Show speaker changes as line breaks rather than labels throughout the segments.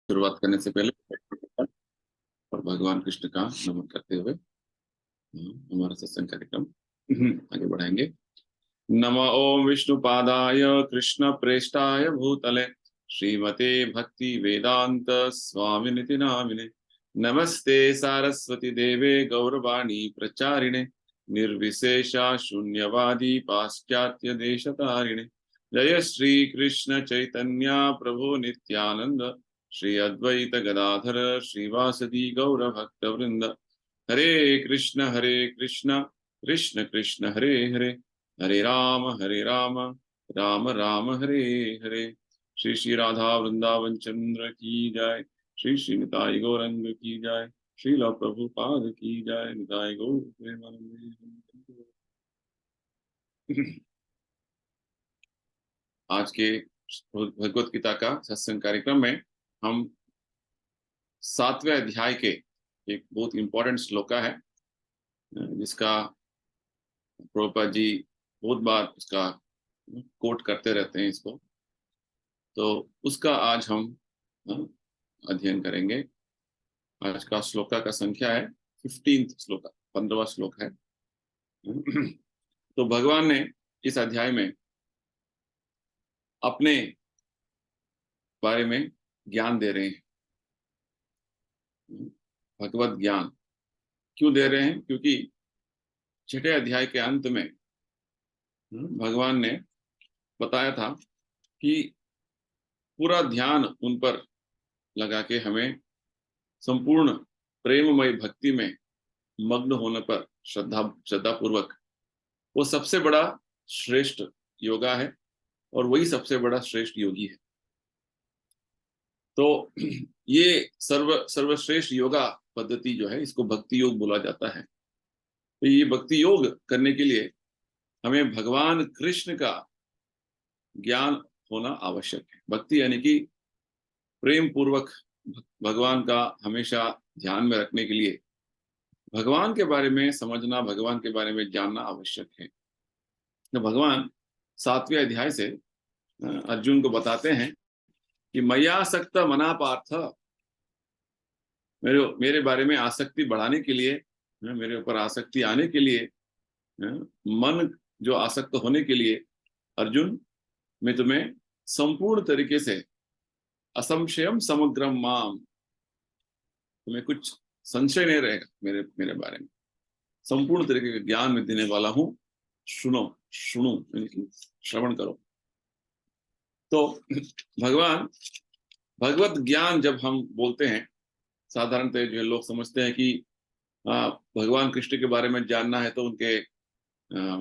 शुरुआत करने से पहले और भगवान कृष्ण का नमन करते हुए हमारा सत्संग कार्यक्रम आगे बढ़ाएंगे। नमः ओम विष्णुपादाय कृष्ण प्रेष्ठाय भूतले श्रीमते भक्ति वेदांत स्वामिनिति नामिने। नमस्ते सारस्वती देवे गौरवाणी प्रचारिणे निर्विशेषा शून्यवादी पाश्चात्य देशतारिणे। जय श्री कृष्ण चैतन्य प्रभु नित्यानंद श्री अद्वैत गदाधर श्रीवासदि गौर भक्त वृंद। हरे कृष्ण कृष्ण कृष्ण हरे हरे हरे राम राम राम हरे हरे। श्री श्री राधा वृंदावन चंद्र की जय। श्री श्री निताई गौरंग की जय। श्रील प्रभुपाद की जय। निताई गौर प्रेमानंदे। आज के भगवत गीता का सत्संग कार्यक्रम में हम 7वें अध्याय के एक बहुत इंपॉर्टेंट श्लोक है जिसका प्रभुपाद जी बहुत बार उसका कोट करते रहते हैं इसको, तो उसका आज हम अध्ययन करेंगे। आज का श्लोका का संख्या है 15th श्लोक, 15वां श्लोक है। तो भगवान ने इस अध्याय में अपने बारे में ज्ञान दे रहे हैं। भगवत ज्ञान क्यों दे रहे हैं? क्योंकि 6ठे अध्याय के अंत में भगवान ने बताया था कि पूरा ध्यान उन पर लगा के हमें संपूर्ण प्रेममय भक्ति में मग्न होने पर श्रद्धा पूर्वक, वो सबसे बड़ा श्रेष्ठ योगा है और वही सबसे बड़ा श्रेष्ठ योगी है। तो ये सर्वश्रेष्ठ योगा पद्धति जो है इसको भक्ति योग बोला जाता है। तो ये भक्ति योग करने के लिए हमें भगवान कृष्ण का ज्ञान होना आवश्यक है। भक्ति यानी कि प्रेम पूर्वक भगवान का हमेशा ध्यान में रखने के लिए भगवान के बारे में समझना, भगवान के बारे में जानना आवश्यक है। तो भगवान 7वें अध्याय से अर्जुन को बताते हैं कि मयासक्त मना पार्थ, मेरे बारे में आसक्ति बढ़ाने के लिए, मेरे ऊपर आसक्ति आने के लिए, मन जो आसक्त होने के लिए अर्जुन, मैं तुम्हें संपूर्ण तरीके से असंशयम समग्रम माम, तुम्हें कुछ संशय नहीं रहेगा मेरे बारे में, संपूर्ण तरीके का ज्ञान में देने वाला हूं। सुनो, श्रवण करो। तो भगवान भगवत ज्ञान जब हम बोलते हैं, साधारणतः जो लोग समझते हैं कि भगवान कृष्ण के बारे में जानना है तो उनके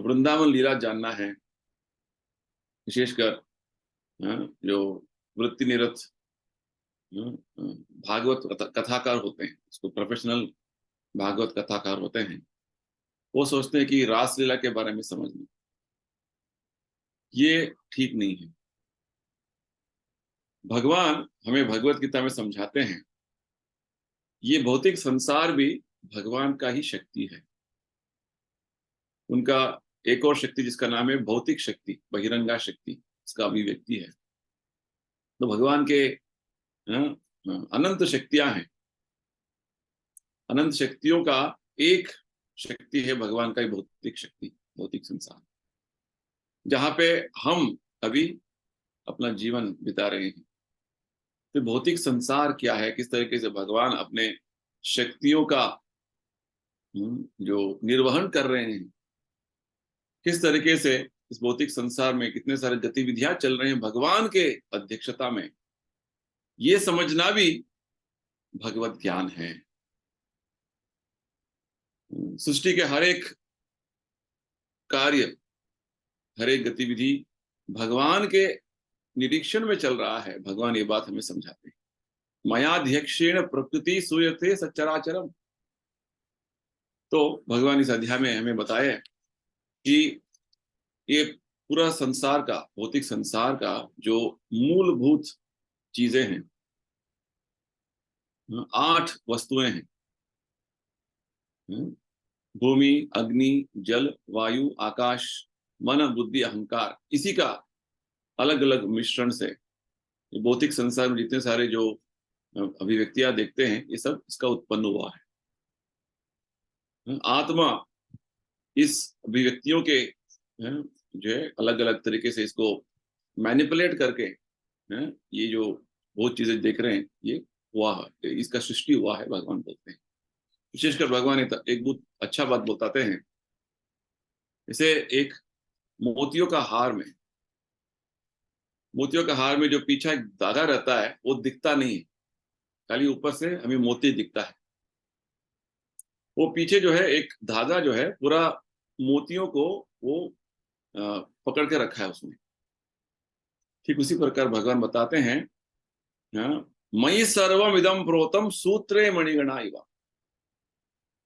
वृंदावन लीला जानना है, विशेषकर जो वृत्ति निरत भागवत कथाकार होते हैं, उसको प्रोफेशनल भागवत कथाकार होते हैं, वो सोचते हैं कि रासलीला के बारे में समझना। ये ठीक नहीं है। भगवान हमें भगवत गीता में समझाते हैं ये भौतिक संसार भी भगवान का ही शक्ति है। उनका एक और शक्ति जिसका नाम है भौतिक शक्ति, बहिरंगा शक्ति, इसका अभिव्यक्ति है। तो भगवान के अनंत शक्तियां हैं। अनंत शक्तियों का एक शक्ति है भगवान का ही भौतिक शक्ति, भौतिक संसार, जहां पे हम अभी अपना जीवन बिता रहे हैं। तो भौतिक संसार क्या है, किस तरीके से भगवान अपने शक्तियों का जो निर्वहन कर रहे हैं, किस तरीके से इस भौतिक संसार में कितने सारे गतिविधियां चल रहे हैं भगवान के अध्यक्षता में, ये समझना भी भगवत ज्ञान है। सृष्टि के हर एक कार्य, हर एक गतिविधि भगवान के निरीक्षण में चल रहा है। भगवान ये बात हमें समझाते हैं, मयाध्यक्षेण प्रकृति सूयते सच्चराचरम। तो भगवान इस अध्याय में हमें बताया कि ये पूरा संसार का, भौतिक संसार का जो मूलभूत चीजें हैं, 8 वस्तुएं हैं, भूमि, अग्नि, जल, वायु, आकाश, मन, बुद्धि, अहंकार, इसी का अलग अलग मिश्रण से भौतिक संसार में जितने सारे जो अभिव्यक्तियां देखते हैं, ये सब इसका उत्पन्न हुआ है। आत्मा इस अभिव्यक्तियों के जो है अलग अलग तरीके से इसको मैनिपुलेट करके ये जो बहुत चीजें देख रहे हैं, ये हुआ है, इसका सृष्टि हुआ है भगवान बोलते हैं। विशेषकर भगवान एक बहुत अच्छा बात बताते हैं। जैसे एक मोतियों का हार में जो पीछा एक धागा रहता है वो दिखता नहीं है, खाली ऊपर से हमें मोती दिखता है। वो पीछे जो है एक धागा जो है पूरा मोतियों को वो पकड़ के रखा है उसमें। ठीक उसी प्रकार भगवान बताते हैं, मयि सर्वम इदम प्रोतम सूत्रे मणिगणा इव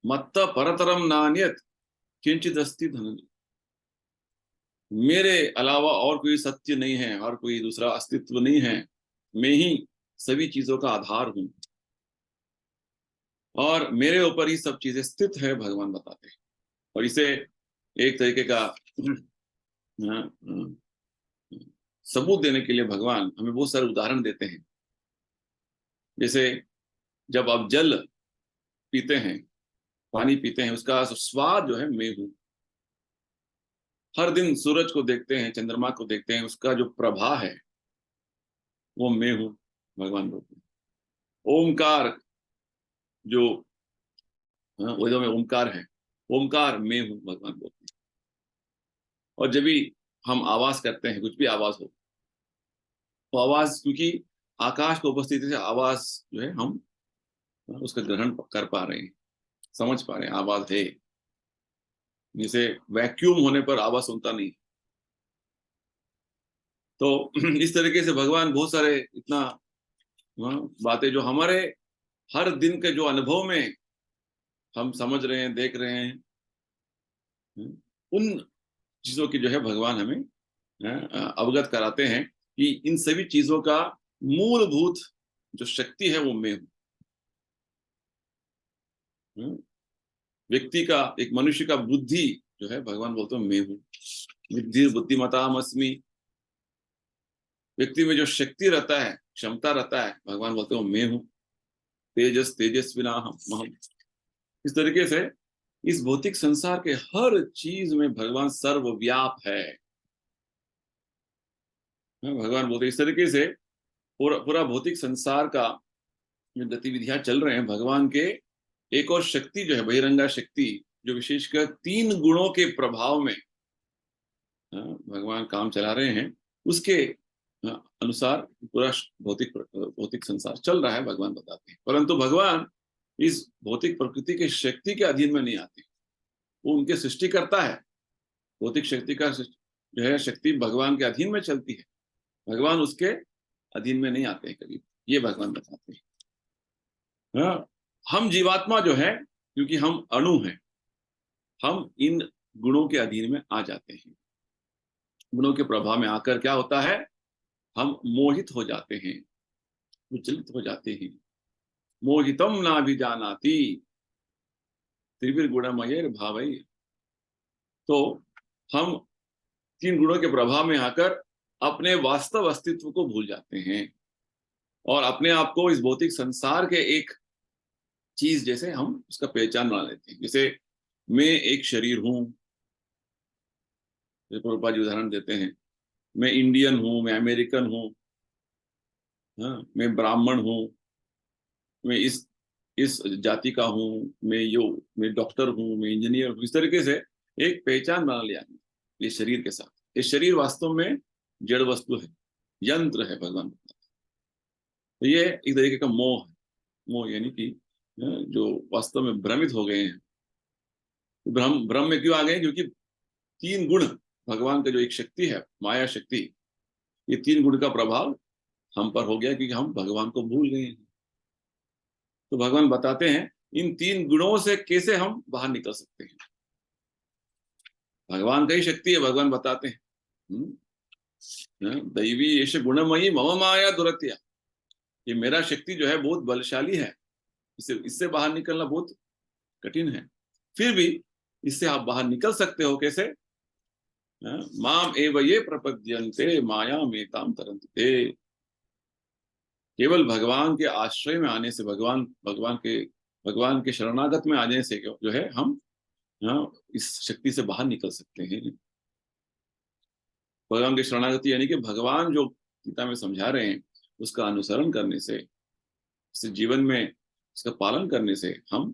मत्त परतरम नान्यत किंचित अस्ति धनंजय। मेरे अलावा और कोई सत्य नहीं है और कोई दूसरा अस्तित्व नहीं है, मैं ही सभी चीजों का आधार हूं और मेरे ऊपर ही सब चीजें स्थित है, भगवान बताते हैं। और इसे एक तरीके का सबूत देने के लिए भगवान हमें बहुत सारे उदाहरण देते हैं। जैसे जब आप जल पीते हैं, पानी पीते हैं, उसका स्वाद जो है मैं हूं। हर दिन सूरज को देखते हैं, चंद्रमा को देखते हैं, उसका जो प्रभा है वो मैं हूं, भगवान बोलते हैं। ओमकार जो वेदों में ओमकार है, ओमकार मैं हूं, भगवान बोलते हैं। और जब भी हम आवाज करते हैं, कुछ भी आवाज हो, तो आवाज क्योंकि आकाश की उपस्थिति से आवाज जो है हम उसका ग्रहण कर पा रहे हैं, समझ पा रहे हैं आवाज है। जैसे वैक्यूम होने पर आवाज सुनता नहीं। तो इस तरीके से भगवान बहुत सारे इतना बातें जो हमारे हर दिन के जो अनुभव में हम समझ रहे हैं, देख रहे हैं, उन चीजों की जो है भगवान हमें अवगत कराते हैं कि इन सभी चीजों का मूलभूत जो शक्ति है वो मैं हूं। व्यक्ति का, एक मनुष्य का बुद्धि जो है भगवान बोलते हैं मैं हूं। बुद्धि बुद्धिमताम अस्मि। व्यक्ति में जो शक्ति रहता है, क्षमता रहता है, भगवान बोलते हैं मैं हूं। तेजस तेजस्विना हम। इस तरीके से इस भौतिक संसार के हर चीज में भगवान सर्वव्याप है। भगवान बोलते इस तरीके से पूरा पूरा भौतिक संसार का जो गतिविधियां चल रहे हैं, भगवान के एक और शक्ति जो है बहिरंगा शक्ति, जो विशेषकर 3 गुणों के प्रभाव में भगवान काम चला रहे हैं, उसके अनुसार पूरा भौतिक संसार चल रहा है, भगवान बताते हैं। परंतु भगवान इस भौतिक प्रकृति के शक्ति के अधीन में नहीं आते, वो उनके सृष्टि करता है। भौतिक शक्ति का जो है शक्ति भगवान के अधीन में चलती है, भगवान उसके अधीन में नहीं आते हैं कभी, ये भगवान बताते हैं। हम जीवात्मा जो है, क्योंकि हम अणु हैं, हम इन गुणों के अधीन में आ जाते हैं। गुणों के प्रभाव में आकर क्या होता है, हम मोहित हो जाते हैं, विचलित हो जाते हैं। मोहितम ना भी जानाति त्रिविर्गुणमय भावई। तो हम 3 गुणों के प्रभाव में आकर अपने वास्तव अस्तित्व को भूल जाते हैं और अपने आप को इस भौतिक संसार के एक चीज जैसे हम उसका पहचान बना लेते हैं। जैसे मैं एक शरीर हूं, प्रभुपाद जी उदाहरण देते हैं, मैं इंडियन हूं, मैं अमेरिकन हूं, हाँ, मैं ब्राह्मण हूं, मैं इस जाति का हूं, मैं डॉक्टर हूं, मैं इंजीनियर हूं। इस तरीके से एक पहचान बना लिया ये शरीर के साथ। ये शरीर वास्तव में जड़ वस्तु है, यंत्र है, भगवान बताते हैं। तो ये एक तरीके का मोह है। मोह यानी कि जो वास्तव में भ्रमित हो गए हैं। भ्रम भ्रम में क्यों आ गए, क्योंकि 3 गुण भगवान का जो एक शक्ति है, माया शक्ति, ये 3 गुण का प्रभाव हम पर हो गया, क्योंकि हम भगवान को भूल गए हैं। तो भगवान बताते हैं इन 3 गुणों से कैसे हम बाहर निकल सकते हैं। भगवान का ही शक्ति है, भगवान बताते हैं दैवी ऐसे गुणमयी मम माया दुरत्या। ये मेरा शक्ति जो है बहुत बलशाली है, इससे बाहर निकलना बहुत कठिन है। फिर भी इससे आप बाहर निकल सकते हो, कैसे? माम एव ये प्रपद्यन्ते माया मेताम तरन्ते। केवल भगवान के आश्रय में आने से, भगवान के शरणागत में आने से जो है हम इस शक्ति से बाहर निकल सकते हैं। भगवान की शरणागति यानी कि भगवान जो गीता में समझा रहे हैं उसका अनुसरण करने से, इस जीवन में इसका पालन करने से हम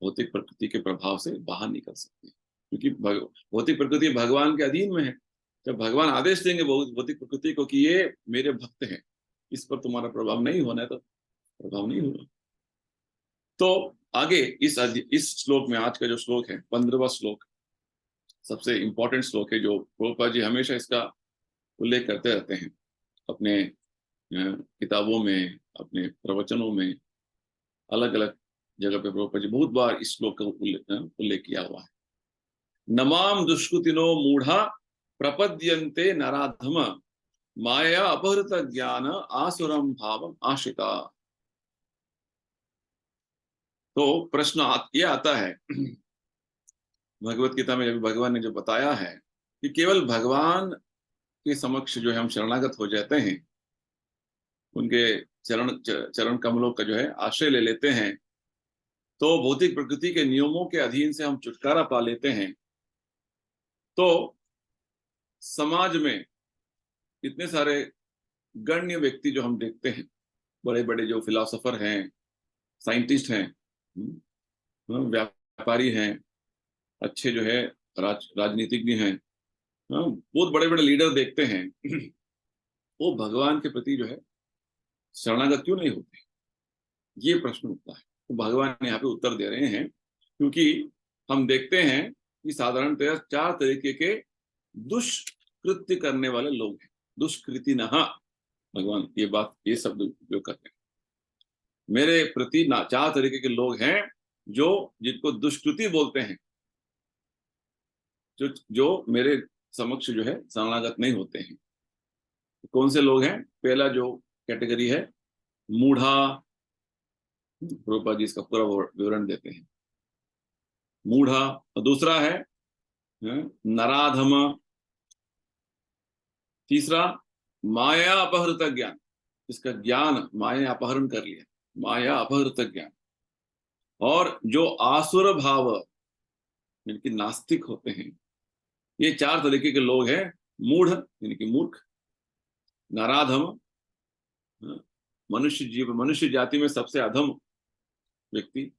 भौतिक प्रकृति के प्रभाव से बाहर निकल सकते हैं। क्योंकि भौतिक प्रकृति भगवान के अधीन में है। जब भगवान आदेश देंगे भौतिक प्रकृति को कि ये मेरे भक्त हैं, इस पर तुम्हारा प्रभाव नहीं होना है, तो प्रभाव नहीं होगा। तो आगे इस श्लोक में, आज का जो श्लोक है 15वां श्लोक, सबसे इंपॉर्टेंट श्लोक है, जो प्रभुपाद जी हमेशा इसका उल्लेख करते रहते हैं अपने किताबों में, अपने प्रवचनों में, अलग अलग जगह पे प्रभुपाद जी बहुत बार इस श्लोक का उल्लेख किया हुआ है। नमाम दुष्कृतिनो मूढ़ा प्रपद्यन्ते नराधम माया अपहृत ज्ञान आसुरम भाव आश्रिता। तो प्रश्न ये आता है भगवत गीता में, जब भगवान ने जो बताया है कि केवल भगवान के समक्ष जो है हम शरणागत हो जाते हैं, उनके चरण कमलों का जो है आश्रय ले लेते हैं, तो भौतिक प्रकृति के नियमों के अधीन से हम छुटकारा पा लेते हैं। तो समाज में इतने सारे गण्य व्यक्ति जो हम देखते हैं, बड़े बड़े जो फिलोसोफर हैं, साइंटिस्ट हैं, व्यापारी हैं, अच्छे जो है राजनीतिज्ञ हैं, बहुत बड़े बड़े लीडर देखते हैं, वो भगवान के प्रति जो है शरणागत क्यों नहीं होते? ये प्रश्न उठता है। तो भगवान यहाँ पे उत्तर दे रहे हैं, क्योंकि हम देखते हैं कि साधारणतः 4 तरीके के दुष्कृत्य करने वाले लोग हैं। दुष्कृतिनः, भगवान ये शब्द उपयोग करते हैं। मेरे प्रति 4 तरीके के लोग हैं जिनको दुष्कृति बोलते हैं, जो मेरे समक्ष जो है शरणागत नहीं होते हैं। कौन से लोग हैं? पहला जो कैटेगरी है, मूढ़ा। प्रभुपाद जी इसका पूरा विवरण देते हैं, मूढ़ा। और दूसरा है नराधम। तीसरा माया अपहृत ज्ञान, इसका ज्ञान माया अपहरण कर लिया, माया अपहृत ज्ञान। और जो आसुर भाव यानी कि नास्तिक होते हैं, ये 4 तरीके के लोग हैं। मूढ़ यानी कि मूर्ख, नराधम मनुष्य जाति में सबसे अधम व्यक्ति,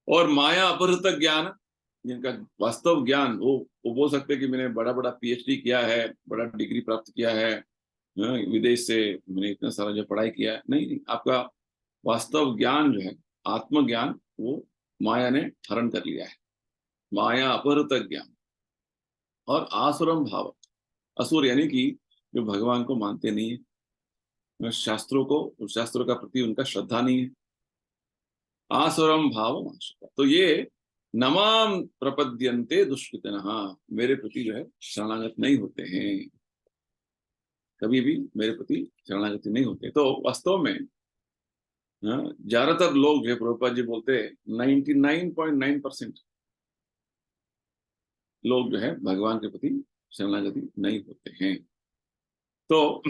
और माया अपहृत ज्ञान, जिनका वास्तव ज्ञान वो बोल सकते हैं कि मैंने बड़ा बड़ा पीएचडी किया है, बड़ा डिग्री प्राप्त किया है, विदेश से मैंने इतना सारा जो पढ़ाई किया है। नहीं, आपका वास्तव ज्ञान जो है, आत्मज्ञान, वो माया ने हरण कर लिया है। माया अपहृत ज्ञान। और आसुरम भाव, असुर यानी कि जो भगवान को मानते नहीं है, शास्त्रों का प्रति उनका श्रद्धा नहीं है। आसुरम भाव। तो ये नमाम प्रपद्यन्ते दुष्कृतिनः, मेरे प्रति जो है शरणागत नहीं होते हैं, कभी भी मेरे प्रति शरणागति नहीं होते। तो वास्तव में ज्यादातर लोग जो है, प्रभुपाद जी बोलते हैं 99.9% लोग जो है भगवान के प्रति शरणागति नहीं होते हैं। तो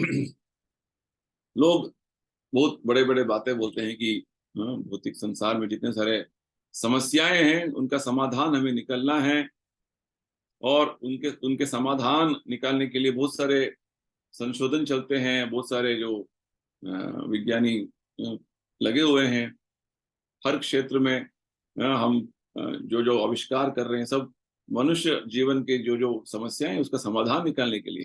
लोग बहुत बड़े बड़े बातें बोलते हैं कि भौतिक संसार में जितने सारे समस्याएं हैं उनका समाधान हमें निकलना है, और उनके समाधान निकालने के लिए बहुत सारे संशोधन चलते हैं, बहुत सारे जो विज्ञानी लगे हुए हैं हर क्षेत्र में। हम जो आविष्कार कर रहे हैं सब मनुष्य जीवन के जो समस्याएं हैं उसका समाधान निकालने के लिए।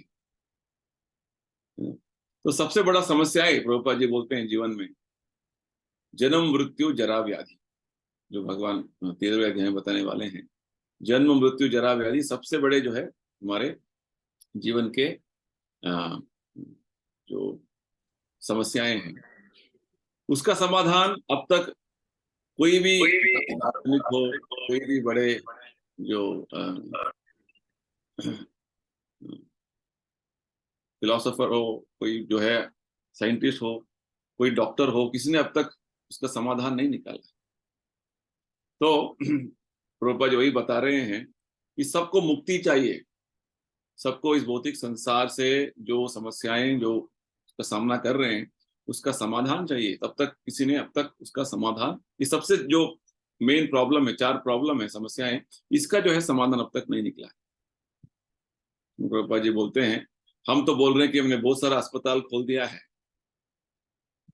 तो सबसे बड़ा समस्या है, प्रभुपाद जी बोलते हैं, जीवन में जन्म मृत्यु जरा व्याधि, जो भगवान 13वें अध्याय में बताने वाले हैं। जन्म मृत्यु जरा व्याधि सबसे बड़े जो है हमारे जीवन के जो समस्याएं हैं, उसका समाधान अब तक कोई भी दार्शनिक हो, कोई भी बड़े जो फिलोसोफर हो, कोई जो है साइंटिस्ट हो, कोई डॉक्टर हो, किसी ने अब तक उसका समाधान नहीं निकाला। तो प्रभुपाद जी वही बता रहे हैं कि सबको मुक्ति चाहिए, सबको इस भौतिक संसार से जो समस्याएं जो का सामना कर रहे हैं उसका समाधान चाहिए, तब तक किसी ने अब तक उसका समाधान, ये सबसे जो मेन प्रॉब्लम है, 4 प्रॉब्लम है, समस्याएं, इसका जो है समाधान अब तक नहीं निकला है। प्रभुपाद जी बोलते हैं, हम तो बोल रहे हैं कि हमने बहुत सारा अस्पताल खोल दिया है,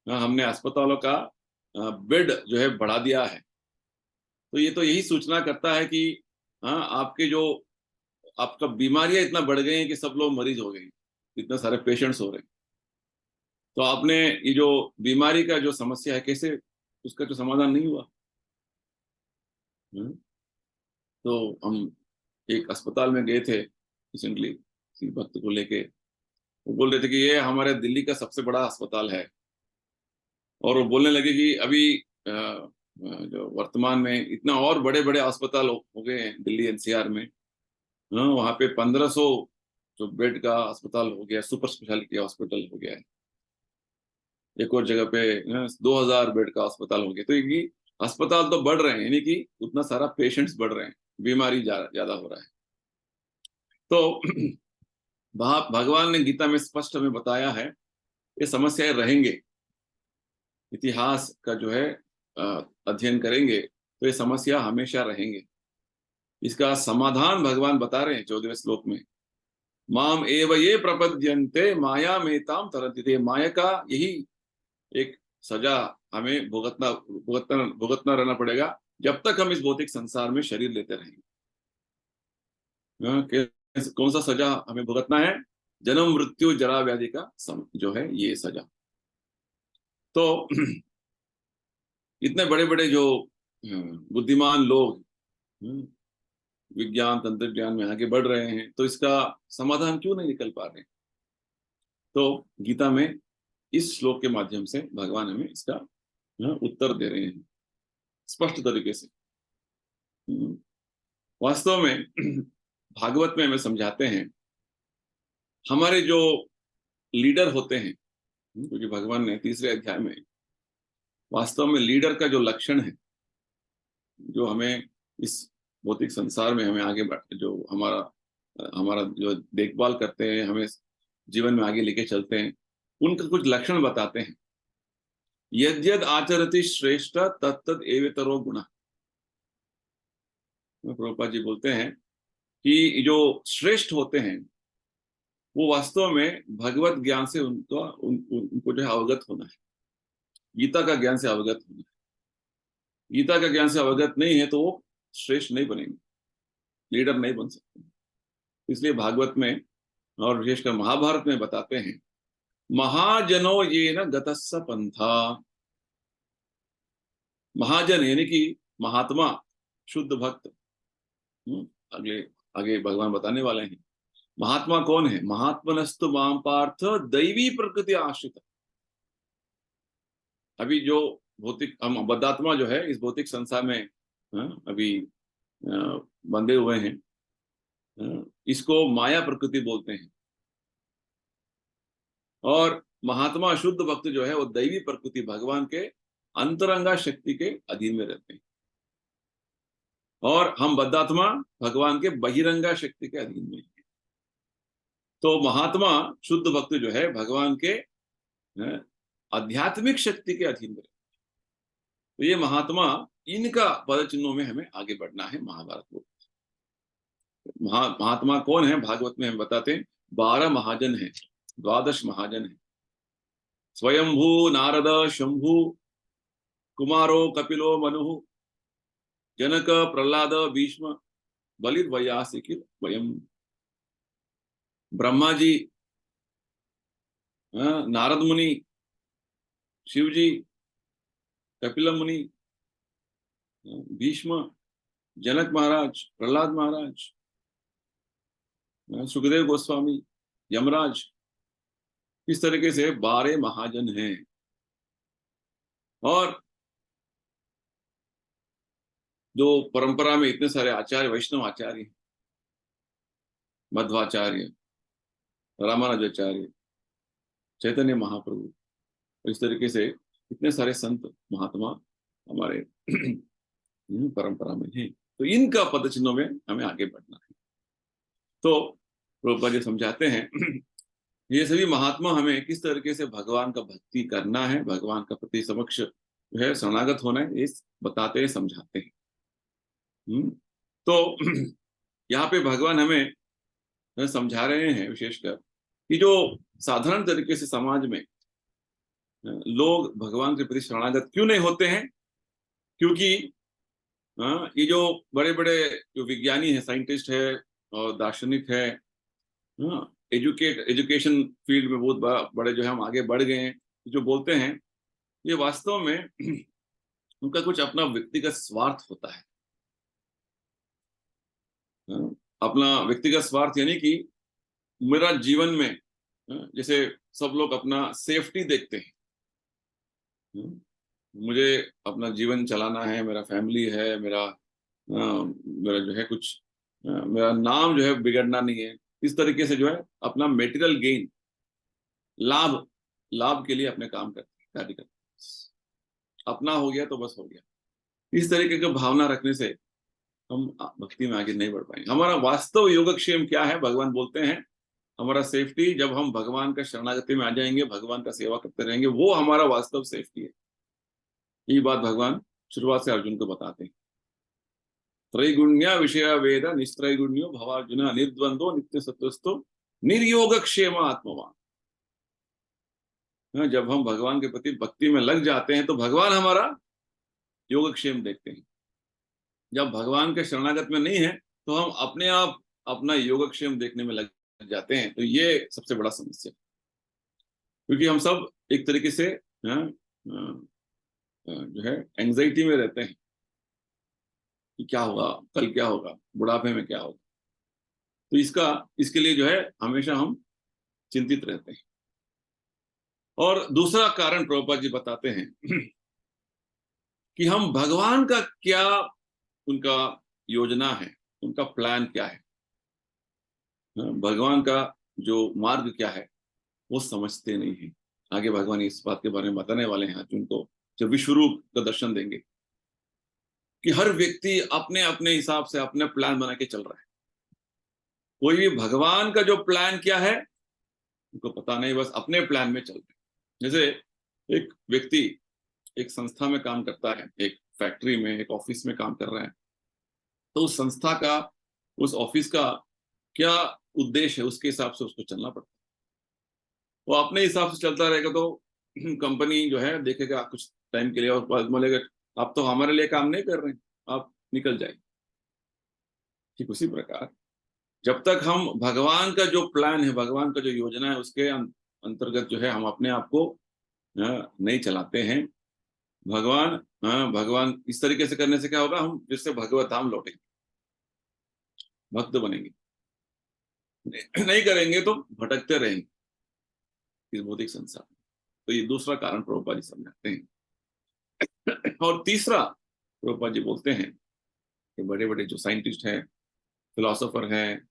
हमने अस्पतालों का बेड जो है बढ़ा दिया है, तो ये तो यही सूचना करता है कि आपके जो आपका बीमारियां इतना बढ़ गई हैं कि सब लोग मरीज हो गए, इतने सारे पेशेंट्स हो रहे हैं। तो आपने ये जो बीमारी का जो समस्या है, कैसे उसका जो समाधान नहीं हुआ। हम्म, तो हम एक अस्पताल में गए थे रिसेंटली, किसी भक्त को लेके, वो बोल रहे थे कि ये हमारे दिल्ली का सबसे बड़ा अस्पताल है, और वो बोलने लगे कि अभी जो वर्तमान में इतना और बड़े बड़े अस्पताल हो गए हैं दिल्ली एनसीआर में। वहाँ पे 1500 जो बेड का अस्पताल हो गया, सुपर स्पेशलिटी हॉस्पिटल हो गया है। एक और जगह पे 2000 बेड का अस्पताल हो गया। तो ये अस्पताल तो बढ़ रहे हैं, यानी कि उतना सारा पेशेंट्स बढ़ रहे हैं, बीमारी ज्यादा हो रहा है। तो भगवान ने गीता में स्पष्ट हमें बताया है, ये समस्याएं रहेंगे। इतिहास का जो है अध्ययन करेंगे तो ये समस्या हमेशा रहेंगे। इसका समाधान भगवान बता रहे हैं 14वें श्लोक में, माम एव ये प्रपद्यन्ते माया मेताम तरन्ति। ते माया का यही एक सजा हमें भुगतना भुगतना भुगतना रहना पड़ेगा जब तक हम इस भौतिक संसार में शरीर लेते रहेंगे। कौन सा सजा हमें भुगतना है? जन्म मृत्यु जरा व्याधि का जो है ये सजा। तो इतने बड़े बड़े जो बुद्धिमान लोग विज्ञान तंत्र ज्ञान में आगे बढ़ रहे हैं, तो इसका समाधान क्यों नहीं निकल पा रहे? तो गीता में इस श्लोक के माध्यम से भगवान हमें इसका उत्तर दे रहे हैं स्पष्ट तरीके से। वास्तव में भागवत में हमें समझाते हैं, हमारे जो लीडर होते हैं, क्योंकि भगवान ने 3रे अध्याय में वास्तव में लीडर का जो लक्षण है, जो हमें इस भौतिक संसार में हमें आगे जो हमारा हमारा जो देखभाल करते हैं, हमें जीवन में आगे लेके चलते हैं, उनका कुछ लक्षण बताते हैं। यद्यद आचरति श्रेष्ठ तत्तद एवेतरो गुण। प्रभुपाद जी बोलते हैं कि जो श्रेष्ठ होते हैं वो वास्तव में भगवत ज्ञान से उनको जो है अवगत होना है, गीता का ज्ञान से अवगत होना है। गीता का ज्ञान से अवगत नहीं है तो वो श्रेष्ठ नहीं बनेंगे, लीडर नहीं बन सकते। इसलिए भागवत में और विशेषकर महाभारत में बताते हैं, महाजनो ये न गतस्स पंथा। महाजन यानी कि महात्मा, शुद्ध भक्त। अगले आगे भगवान बताने वाले हैं महात्मा कौन है। महात्मनस्तु माम पार्थ दैवी प्रकृति आश्रित। अभी जो भौतिक हम बद्धात्मा जो है इस भौतिक संसार में अभी बंधे हुए हैं, इसको माया प्रकृति बोलते हैं। और महात्मा शुद्ध भक्त जो है वो दैवी प्रकृति, भगवान के अंतरंगा शक्ति के अधीन में रहते हैं। और हम बद्धात्मा भगवान के बहिरंगा शक्ति के अधीन में हैं। तो महात्मा शुद्ध भक्त जो है भगवान के आध्यात्मिक शक्ति के अधीन में रहते हैं। तो ये महात्मा, इनका पद चिन्हों में हमें आगे बढ़ना है। महाभारत को महात्मा कौन है भागवत में हम बताते हैं, 12 महाजन है, 12 महाजन है। स्वयंभू नारद शंभु कुमारो कपिलो मनु जनक प्रहलाद भीष्म बलिर्वयासिकिर वयम। ब्रह्मा जी, नारद मुनि, शिव जी, कपिल मुनि, भीष्म, जनक महाराज, प्रहलाद महाराज, सुखदेव गोस्वामी, यमराज, इस तरीके से 12 महाजन हैं। और जो परंपरा में इतने सारे आचार्य, वैष्णव आचार्य, मध्वाचार्य, रामानुजाचार्य, चैतन्य महाप्रभु, इस तरीके से इतने सारे संत महात्मा हमारे परंपरा में हैं। तो इनका पद चिन्हों में हमें आगे बढ़ना है। तो प्रभुपाद जी समझाते हैं ये सभी महात्मा हमें किस तरीके से भगवान का भक्ति करना है, भगवान का प्रति समक्ष जो है शरणागत होना है, ये बताते हैं, समझाते हैं। तो यहाँ पे भगवान हमें समझा रहे हैं विशेषकर कि जो साधारण तरीके से समाज में लोग भगवान के प्रति शरणागत क्यों नहीं होते हैं, क्योंकि ये जो बड़े बड़े जो विज्ञानी है, साइंटिस्ट है और दार्शनिक है, एजुकेशन फील्ड में बहुत बड़े जो है हम आगे बढ़ गए हैं, जो बोलते हैं ये वास्तव में उनका कुछ अपना व्यक्तिगत स्वार्थ होता है। अपना व्यक्तिगत स्वार्थ यानी कि मेरा जीवन में जैसे सब लोग अपना सेफ्टी देखते हैं, मुझे अपना जीवन चलाना है, मेरा फैमिली है, मेरा जो है कुछ मेरा नाम जो है बिगड़ना नहीं है, इस तरीके से जो है अपना मेटेरियल गेन, लाभ लाभ के लिए अपने काम करते हैं, कार्य करते हैं। अपना हो गया तो बस हो गया, इस तरीके की भावना रखने से हम भक्ति में आगे नहीं बढ़ पाएंगे। हमारा वास्तव योगक्षेम क्या है, भगवान बोलते हैं हमारा सेफ्टी जब हम भगवान का शरणागति में आ जाएंगे, भगवान का सेवा करते रहेंगे, वो हमारा वास्तव सेफ्टी है। ये बात भगवान शुरुआत से अर्जुन को बताते हैं। त्रैगुण्य विषय वेद निस्त्रैगुण्यो भवार्जुन निर्द्वंदो नित्य सत्वस्थो निर्योगक्षेम आत्मवान। जब हम भगवान के प्रति भक्ति में लग जाते हैं तो भगवान हमारा योगक्षेम देखते हैं। जब भगवान के शरणागत में नहीं है तो हम अपने आप अपना योगक्षेम देखने में लग जाते हैं। तो ये सबसे बड़ा समस्या, क्योंकि हम सब एक तरीके से जो है एंजाइटी में रहते हैं कि क्या होगा, कल क्या होगा, बुढ़ापे में क्या होगा। तो इसके लिए जो है हमेशा हम चिंतित रहते हैं। और दूसरा कारण प्रभुपाद जी बताते हैं कि हम भगवान का क्या उनका योजना है, उनका प्लान क्या है, भगवान का जो मार्ग क्या है वो समझते नहीं है। आगे भगवान इस बात के बारे में बताने वाले हैं अर्जुन को जब विश्वरूप का दर्शन देंगे कि हर व्यक्ति अपने अपने हिसाब से अपने प्लान बना के चल रहा है। कोई भी भगवान का जो प्लान क्या है उनको पता नहीं, बस अपने प्लान में चल रहे हैं। जैसे एक व्यक्ति एक संस्था में काम करता है, एक फैक्ट्री में, एक ऑफिस में काम कर रहा है, तो उस संस्था का, उस ऑफिस का क्या उद्देश्य है उसके हिसाब से उसको चलना पड़ता है। वो अपने हिसाब से चलता रहेगा तो कंपनी जो है देखेगा कुछ टाइम के लिए और बाद बोलेगा आप तो हमारे लिए काम नहीं कर रहे हैं, आप निकल जाइए। ठीक उसी प्रकार जब तक हम भगवान का जो प्लान है, भगवान का जो योजना है उसके अंतर्गत जो है हम अपने आप को नहीं चलाते हैं, भगवान इस तरीके से करने से क्या होगा, हम फिर से भगवत धाम लौटेंगे, भक्त बनेंगे। नहीं करेंगे तो भटकते रहेंगे इस भौतिक संसार में। तो ये दूसरा कारण प्रभुपाद जी समझाते हैं। और तीसरा प्रभुपाद जी बोलते हैं कि बड़े बड़े जो साइंटिस्ट हैं, फिलोसोफर हैं,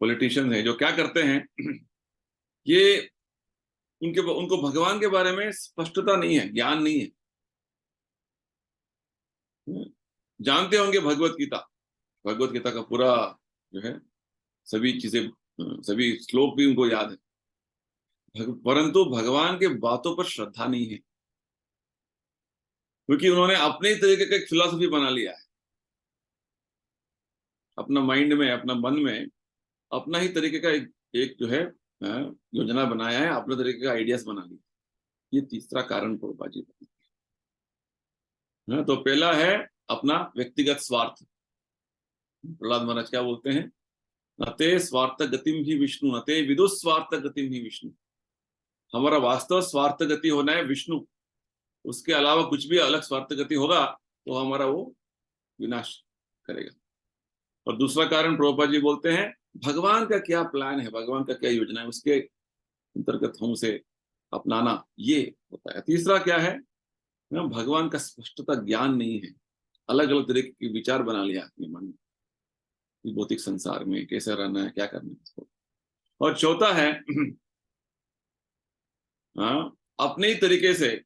पॉलिटिशियन हैं, जो क्या करते हैं, ये उनको भगवान के बारे में स्पष्टता नहीं है, ज्ञान नहीं है। जानते होंगे भगवत गीता का पूरा जो है सभी चीजें, सभी श्लोक भी उनको याद है, परंतु भगवान के बातों पर श्रद्धा नहीं है, क्योंकि उन्होंने अपने तरीके का एक फिलॉसफी बना लिया है। अपना माइंड में, अपना मन में अपना ही तरीके का एक जो है योजना बनाया है, अपने तरीके का आइडियाज बना लिया। ये तीसरा कारण प्रभुपाद जी बताते हैं। तो पहला है अपना व्यक्तिगत स्वार्थ। प्रहलाद महाराज क्या बोलते हैं, नते स्वार्थ गतिम ही विष्णु, नते विदुस्वार्थ गतिम ही विष्णु। हमारा वास्तव स्वार्थ गति होना है विष्णु, उसके अलावा कुछ भी अलग स्वार्थ गति होगा तो हमारा वो विनाश करेगा। और दूसरा कारण प्रभुपाद जी बोलते हैं भगवान का क्या प्लान है, भगवान का क्या योजना है, उसके अंतर्गत हम उसे अपनाना, ये होता है। तीसरा क्या है, भगवान का स्पष्टता ज्ञान नहीं है, अलग अलग तरीके के विचार बना लिया अपने मन में, भौतिक संसार में कैसे रहना है, क्या करना है इसको। और चौथा है अपने ही तरीके से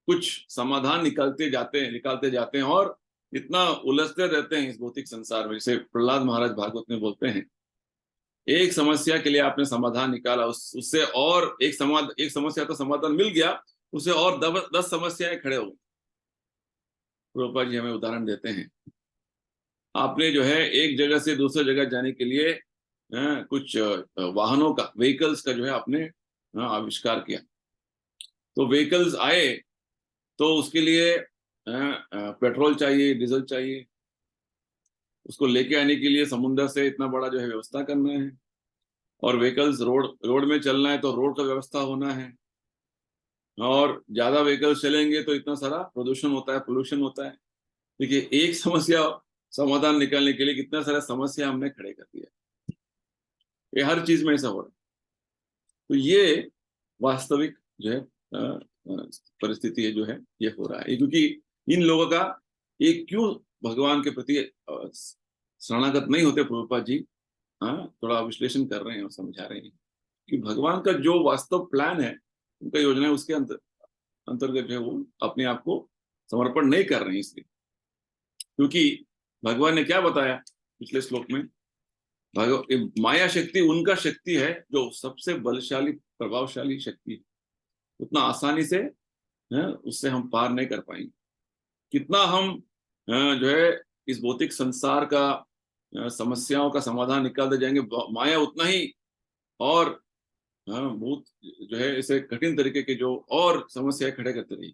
कुछ समाधान निकालते जाते हैं और इतना उलझते रहते हैं इस भौतिक संसार में। जैसे प्रहलाद महाराज भागवत में बोलते हैं एक समस्या के लिए आपने समाधान निकाला, उससे और एक समस्या का समाधान मिल गया, उससे और 10 समस्याएं खड़े हो गई। प्रभुपाद जी हमें उदाहरण देते हैं, आपने जो है एक जगह से दूसरी जगह जाने के लिए कुछ वाहनों का, व्हीकल्स का जो है आपने आविष्कार किया। तो व्हीकल्स आए तो उसके लिए पेट्रोल चाहिए, डीजल चाहिए, उसको लेके आने के लिए समुद्र से इतना बड़ा जो है व्यवस्था करना है, और व्हीकल्स रोड में चलना है तो रोड का व्यवस्था होना है, और ज्यादा व्हीकल्स चलेंगे तो इतना सारा प्रदूषण होता है, पोल्यूशन होता है। देखिए, एक समस्या समाधान निकालने के लिए कितना सारा समस्या हमने खड़े कर दिया। ये हर चीज में ऐसा हो रहा है। तो ये वास्तविक जो है परिस्थिति है, जो है ये हो रहा है, क्योंकि इन लोगों का ये क्यों भगवान के प्रति शरणागत नहीं होते, प्रभुपाद जी थोड़ा विश्लेषण कर रहे हैं और समझा रहे हैं कि भगवान का जो वास्तव प्लान है, उनका योजना है, उसके अंतर्गत जो है वो अपने आप को समर्पण नहीं कर रहे हैं। इसलिए क्योंकि भगवान ने क्या बताया पिछले श्लोक में, माया शक्ति उनका शक्ति है जो सबसे बलशाली प्रभावशाली शक्ति है, उतना आसानी से उससे हम पार नहीं कर पाएंगे। कितना हम जो है इस भौतिक संसार का समस्याओं का समाधान निकालते जाएंगे, माया उतना ही और बहुत जो है इसे कठिन तरीके के जो और समस्याएं खड़े करते रही।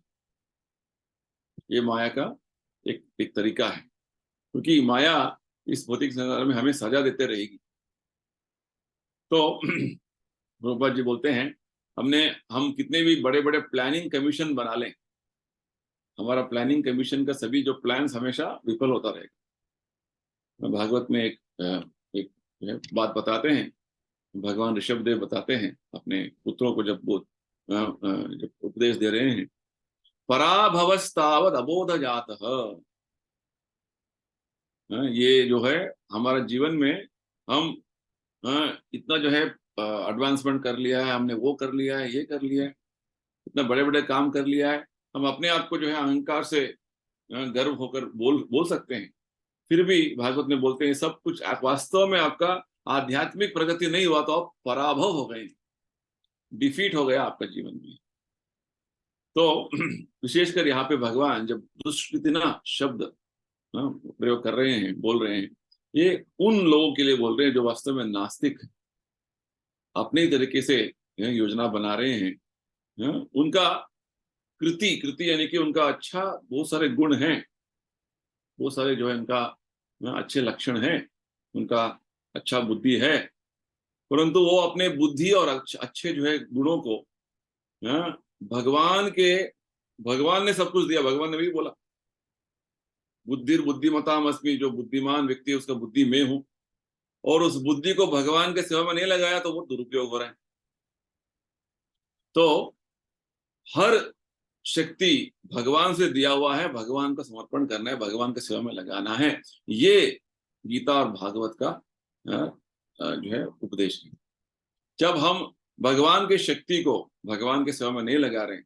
ये माया का एक तरीका है, क्योंकि माया इस भौतिक संसार में हमें सजा देते रहेगी। तो प्रभुपाद जी बोलते हैं, हम कितने भी बड़े बड़े प्लानिंग कमीशन बना लें, हमारा प्लानिंग कमीशन का सभी जो प्लान्स हमेशा विफल होता रहेगा। भागवत में एक बात बताते हैं, भगवान ऋषभ देव बताते हैं अपने पुत्रों को, जब उपदेश दे रहे हैं, पराभवस्तावद अबोध जातः। ये जो है हमारा जीवन में हम इतना जो है एडवांसमेंट कर लिया है, हमने वो कर लिया है, ये कर लिया है, इतना बड़े बड़े काम कर लिया है, हम अपने आप को जो है अहंकार से गर्व होकर बोल सकते हैं। फिर भी भागवत में बोलते हैं सब कुछ वास्तव में आपका आध्यात्मिक प्रगति नहीं हुआ, तो आप पराभव हो गए, डिफीट हो गया आपका जीवन में। तो विशेषकर यहाँ पे भगवान जब दुष्कृतिना शब्द प्रयोग कर रहे हैं, बोल रहे हैं, ये उन लोगों के लिए बोल रहे हैं जो वास्तव में नास्तिक अपने तरीके से योजना बना रहे हैं। उनका कृति यानी कि उनका अच्छा बहुत सारे गुण हैं, बहुत सारे जो है उनका अच्छे लक्षण हैं, उनका अच्छा बुद्धि है, परंतु वो अपने बुद्धि और अच्छे जो है गुणों को भगवान ने सब कुछ दिया। भगवान ने भी बोला, बुद्धिर्बुद्धिमताम अस्मि, जो बुद्धिमान व्यक्ति है उसका बुद्धि मैं हूं, और उस बुद्धि को भगवान के सेवा में नहीं लगाया तो वो दुरुपयोग हो रहा है। तो हर शक्ति भगवान से दिया हुआ है, भगवान का समर्पण करना है, भगवान के सेवा में लगाना है। ये गीता और भागवत का जो है उपदेश है। जब हम भगवान की शक्ति को भगवान के सेवा में नहीं लगा रहे हैं,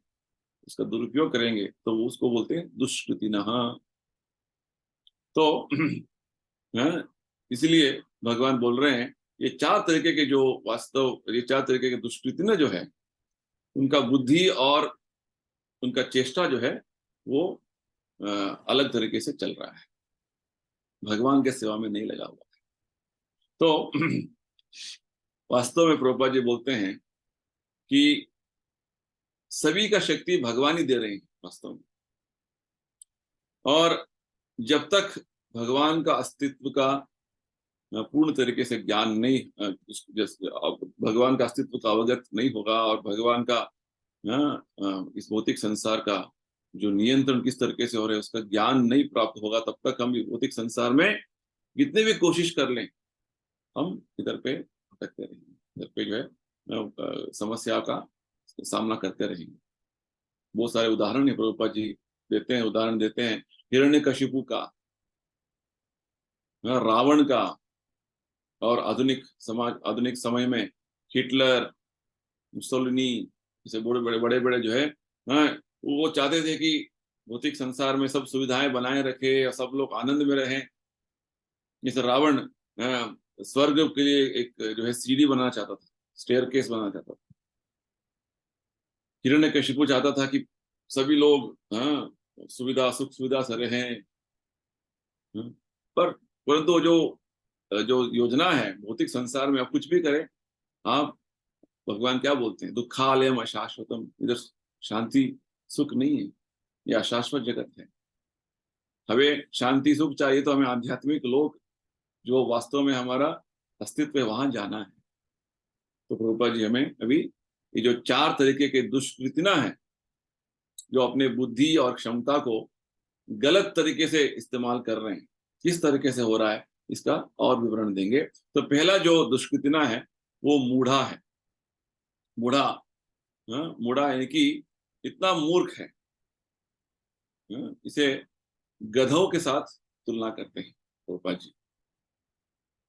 उसका दुरुपयोग करेंगे, तो उसको बोलते हैं दुष्कृतिनः। तो इसलिए भगवान बोल रहे हैं, ये चार तरीके के जो ये चार तरीके के दुष्कृति जो है, उनका बुद्धि और उनका चेष्टा जो है वो अलग तरीके से चल रहा है, भगवान के सेवा में नहीं लगा हुआ है। तो वास्तव में प्रभुपाद जी बोलते हैं कि सभी का शक्ति भगवान ही दे रहे हैं वास्तव में, और जब तक भगवान का अस्तित्व का पूर्ण तरीके से ज्ञान नहीं, भगवान का अस्तित्व का अवगत नहीं होगा, और भगवान का इस भौतिक संसार का जो नियंत्रण किस तरीके से हो रहा है उसका ज्ञान नहीं प्राप्त होगा, तब तक हम भौतिक संसार में कितने भी कोशिश कर लें, हम इधर पे भटकते रहेंगे, इधर पे जो है समस्या का सामना करते रहेंगे। बहुत सारे उदाहरण है प्रभुपाद जी उदाहरण देते हैं, हिरण्यकशिपु का, रावण का, और आधुनिक समय में हिटलर, मुसोलिनी, जैसे बड़े बड़े जो है वो चाहते थे कि भौतिक संसार में सब सुविधाएं बनाए रखे और सब लोग आनंद में रहें। जैसे रावण स्वर्ग के लिए एक जो है सीढ़ी बनाना चाहता था, स्टेयरकेस बनाना चाहता था। हिरण्यकशिपु चाहता था कि सभी लोग सुविधा सुख सुविधा से रहें। हाँ, पर परंतु जो जो योजना है भौतिक संसार में, आप कुछ भी करें, आप भगवान क्या बोलते हैं, दुखालयम अशाश्वतम, इधर शांति सुख नहीं है, यह अशाश्वत जगत है। हमें शांति सुख चाहिए तो हमें आध्यात्मिक लोक जो वास्तव में हमारा अस्तित्व है वहां जाना है। तो प्रभुपाद जी हमें अभी ये जो 4 तरीके के दुष्कृतिना है, जो अपने बुद्धि और क्षमता को गलत तरीके से इस्तेमाल कर रहे हैं, किस तरीके से हो रहा है इसका और विवरण देंगे। तो पहला जो दुष्कृतिना है वो मूढ़ा है। मूढ़ा, मूढ़ा यानी कि इतना मूर्ख है, इसे गधों के साथ तुलना करते हैं प्रभुपाद जी।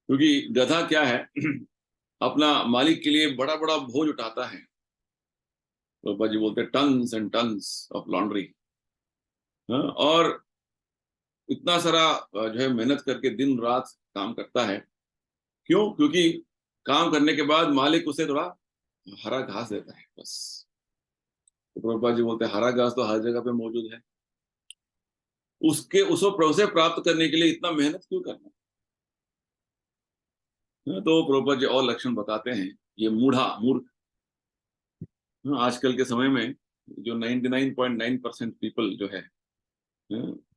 क्योंकि गधा क्या है अपना मालिक के लिए बड़ा बड़ा बोझ उठाता है। प्रभुपाद जी बोलते हैं tons and tons of laundry. और इतना सारा जो है मेहनत करके दिन रात काम करता है। क्यों? क्योंकि काम करने के बाद मालिक उसे थोड़ा हरा घास देता है बस। तो प्रभुपाद जी बोलते हैं हरा घास तो हर जगह पे मौजूद है, उसके उसे प्राप्त करने के लिए इतना मेहनत क्यों करना। तो प्रभुपाद जी और लक्षण बताते हैं, ये मूढ़ा मूर्ख। आजकल के समय में जो 99.9% पीपल जो है,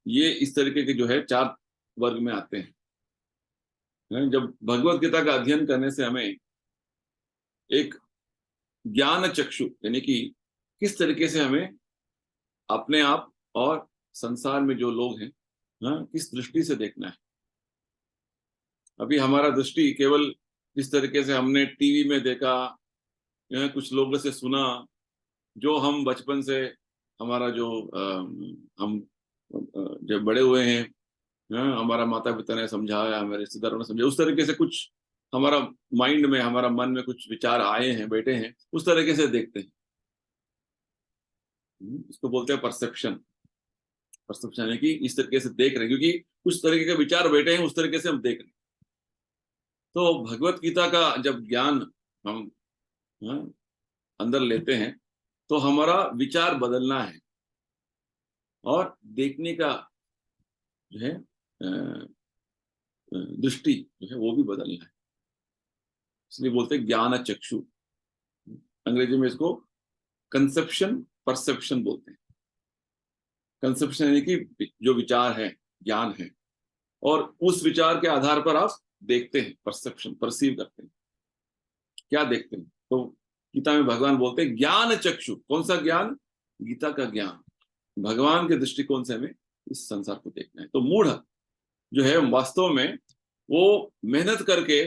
ये इस तरीके के जो है 4 वर्ग में आते हैं। जब भगवत गीता का अध्ययन करने से हमें एक ज्ञान चक्षु यानी कि किस तरीके से हमें अपने आप और संसार में जो लोग हैं, किस दृष्टि से देखना है। अभी हमारा दृष्टि केवल इस तरीके से हमने टीवी में देखा, कुछ लोगों से सुना, जो हम बचपन से हमारा जो हम जब बड़े हुए हैं, हमारा माता पिता ने समझाया, हमारे रिश्तेदारों ने समझाया, उस तरीके से कुछ हमारा माइंड में, हमारा मन में कुछ विचार आए हैं, बैठे हैं, उस तरीके से देखते हैं। इसको बोलते हैं परसेप्शन। परसेप्शन यानी कि इस तरीके से देख रहे हैं, क्योंकि उस तरीके के विचार बैठे हैं, उस तरीके से हम देख रहे हैं। तो भगवत गीता का जब ज्ञान हम अंदर लेते हैं तो हमारा विचार बदलना है और देखने का जो है दृष्टि जो है वो भी बदलना है। इसलिए बोलते हैं ज्ञान चक्षु। अंग्रेजी में इसको कंसेप्शन परसेप्शन बोलते हैं। कंसेप्शन यानी कि जो विचार है, ज्ञान है, और उस विचार के आधार पर आप देखते हैं, परसेप्शन परसीव करते हैं। क्या देखते हैं? तो गीता में भगवान बोलते हैं ज्ञान चक्षु। कौन सा ज्ञान? गीता का ज्ञान। भगवान के दृष्टिकोण से हमें इस संसार को देखना है। तो मूढ़ जो है वास्तव में वो मेहनत करके,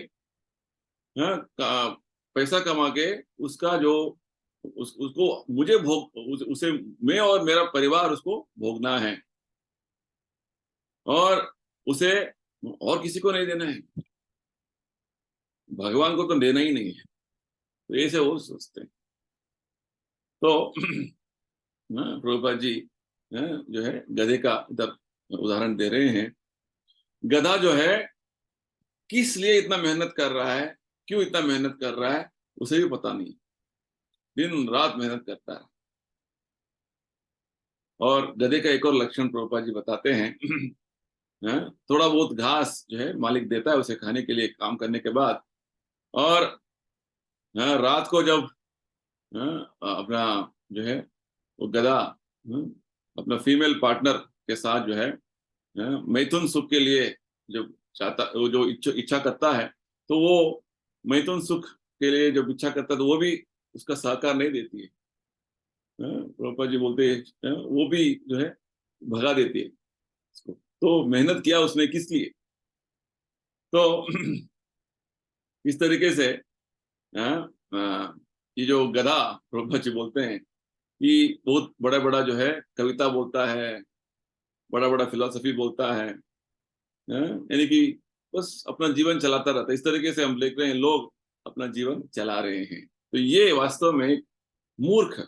पैसा कमा के उसका जो उसको मुझे उसे मैं और मेरा परिवार उसको भोगना है, और उसे और किसी को नहीं देना है, भगवान को तो देना ही नहीं है। तो ऐसे वो सोचते हैं। तो प्रभुपाद जी जो है गधे का इधर उदाहरण दे रहे हैं। गधा जो है किस लिए इतना मेहनत कर रहा है, क्यों इतना मेहनत कर रहा है, उसे भी पता नहीं। दिन रात मेहनत करता है। और गधे का एक और लक्षण प्रभुपाद जी बताते हैं थोड़ा बहुत घास जो है मालिक देता है उसे खाने के लिए काम करने के बाद, और रात को जब अपना जो है वो गधा अपना फीमेल पार्टनर के साथ जो है मैथुन सुख के लिए जब चाहता, वो जो इच्छा करता है, तो वो मैथुन सुख के लिए जब इच्छा करता है तो वो भी उसका सहकार नहीं देती है। प्रभुपाद जी बोलते हैं वो भी जो है भगा देती है इसको। तो मेहनत किया उसने किस लिए? तो इस तरीके से ये जो गधा, प्रभुपाद जी बोलते हैं कि बहुत बड़ा बड़ा जो है कविता बोलता है, बड़ा बड़ा फिलोसफी बोलता है, यानी कि बस अपना जीवन चलाता रहता है। इस तरीके से हम देख रहे हैं लोग अपना जीवन चला रहे हैं। तो ये वास्तव में एक मूर्ख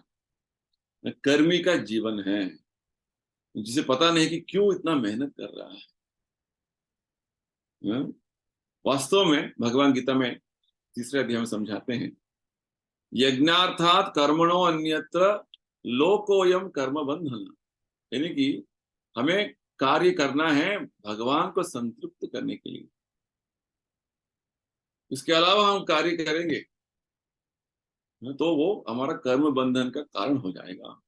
कर्मी का जीवन है, जिसे पता नहीं कि क्यों इतना मेहनत कर रहा है। वास्तव में भगवान गीता में तीसरे अध्याय में समझाते हैं, यज्ञार्थात कर्मणो अन्यत्र लोकोयम कर्म बंधन, यानी कि हमें कार्य करना है भगवान को संतृप्त करने के लिए, इसके अलावा हम कार्य करेंगे तो वो हमारा कर्म बंधन का कारण हो जाएगा।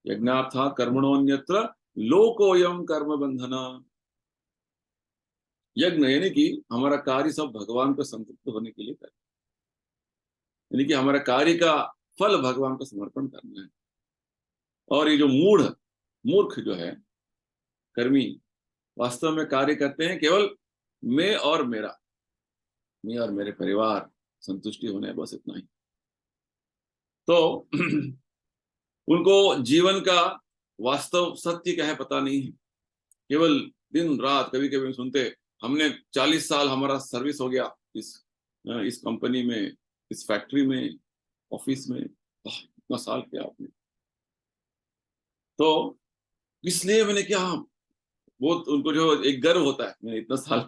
यज्ञार्थात कर्मणोन्यत्र लोकोयम कर्म बंधना, यज्ञ यानी कि हमारा कार्य सब भगवान को संतुष्ट होने के लिए करें, यानी कि हमारा कार्य का फल भगवान को समर्पण करना है। और ये जो मूर्ख जो है कर्मी, वास्तव में कार्य करते हैं केवल मैं और मेरे परिवार संतुष्टि होना है, बस इतना ही। तो उनको जीवन का वास्तव सत्य क्या है पता नहीं है, केवल दिन रात, कभी कभी हम सुनते हमने 40 साल हमारा सर्विस हो गया इस कंपनी में, इस फैक्ट्री में, ऑफिस में, इतना साल किया आपने, तो इसलिए मैंने क्या, वो उनको जो एक गर्व होता है मैंने इतना साल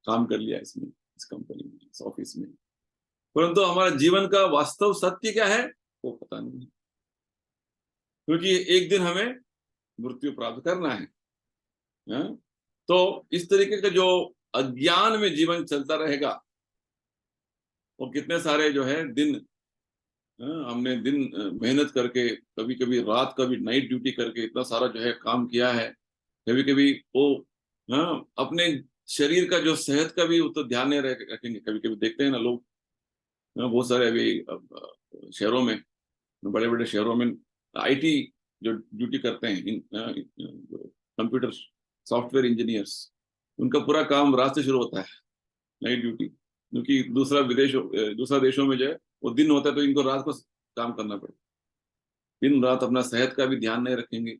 काम कर लिया इसमें, इस कंपनी में, इस ऑफिस में, परंतु हमारा जीवन का वास्तव सत्य क्या है वो पता नहीं है, क्योंकि एक दिन हमें मृत्यु प्राप्त करना है। तो इस तरीके का जो अज्ञान में जीवन चलता रहेगा, और कितने सारे जो है दिन, हमने दिन मेहनत करके, कभी कभी रात, कभी नाइट ड्यूटी करके इतना सारा जो है काम किया है, कभी कभी वो अपने शरीर का जो सेहत का भी तो ध्यान नहीं रखेंगे। कभी कभी देखते हैं ना लोग, बहुत सारे अभी शहरों में, बड़े बड़े शहरों में आईटी जो ड्यूटी करते हैं, जो कंप्यूटर सॉफ्टवेयर इंजीनियर्स, उनका पूरा काम रात से शुरू होता है, नाइट ड्यूटी, क्योंकि दूसरा देशों में जो है वो दिन होता है, तो इनको रात को काम करना पड़ता है। दिन रात अपना सेहत का भी ध्यान नहीं रखेंगे,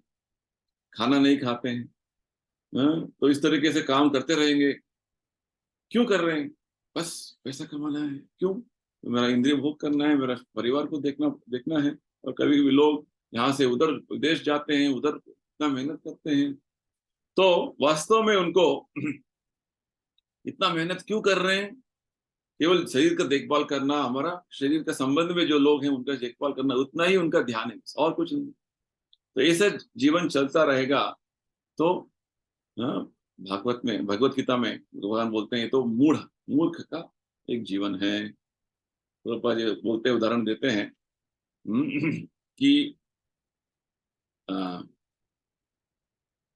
खाना नहीं खाते हैं, तो इस तरीके से काम करते रहेंगे। क्यों कर रहे हैं? बस पैसा कमाना है। क्यों? तो मेरा इंद्रिय भोग करना है, मेरा परिवार को देखना देखना है। और कभी भी लोग यहाँ से उधर विदेश जाते हैं, उधर इतना मेहनत करते हैं, तो वास्तव में उनको इतना मेहनत क्यों कर रहे हैं? केवल शरीर का देखभाल करना, हमारा शरीर का संबंध में जो लोग हैं उनका देखभाल करना, उतना ही उनका ध्यान है, और कुछ नहीं। तो ऐसे जीवन चलता रहेगा तो हाँ, भगवत गीता में भगवान बोलते हैं तो मूर्ख का एक जीवन है। तो जी बोलते उदाहरण देते हैं कि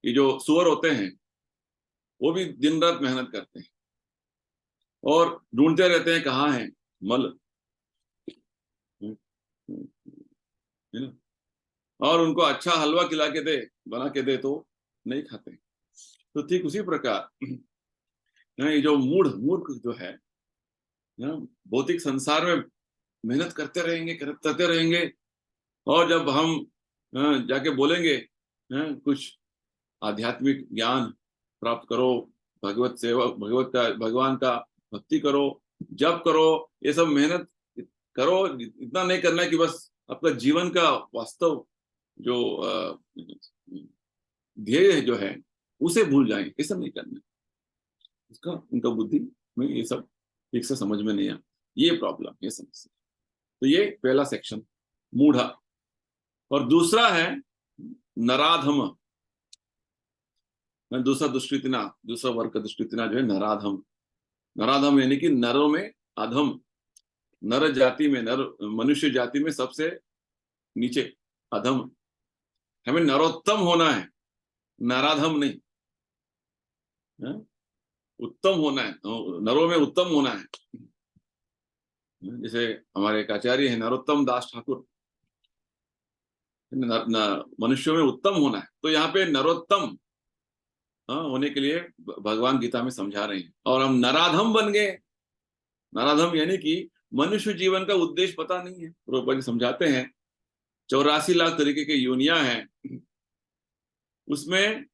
ये जो सुअर होते हैं वो भी दिन रात मेहनत करते हैं और ढूंढते रहते हैं कहाँ है मल, है ना, और उनको अच्छा हलवा खिला के दे, बना के दे तो नहीं खाते। तो ठीक उसी प्रकार ये जो मूर्ख जो है भौतिक संसार में मेहनत करते रहेंगे, और जब हम जाके बोलेंगे कुछ आध्यात्मिक ज्ञान प्राप्त करो, भगवान का भक्ति करो, जप करो, ये सब मेहनत करो, इतना नहीं करना है कि बस आपका जीवन का वास्तव जो ध्येय जो है उसे भूल जाएं, ये सब नहीं करना। उसका उनका बुद्धि में ये सब ठीक से समझ में नहीं आया, ये प्रॉब्लम, ये समस्या। तो ये पहला सेक्शन मूढ़ा। और दूसरा है नराधम, दूसरा वर्ग का दुष्कृतिना जो है नराधम। नराधम यानी कि नरों में अधम, नर जाति में, मनुष्य जाति में सबसे नीचे, अधम। हमें नरोत्तम होना है, नराधम नहीं, है? उत्तम होना है, नरों में उत्तम होना है। जैसे हमारे एक आचार्य है नरोत्तम दास ठाकुर, मनुष्यों में उत्तम होना है, तो यहाँ पे नरोत्तम होने के लिए भगवान गीता में समझा रहे हैं। और हम नराधम बन गए। नराधम यानी कि मनुष्य जीवन का उद्देश्य पता नहीं है। प्रभुपाद जी समझाते हैं 84 लाख तरीके के योनियां हैं, उसमें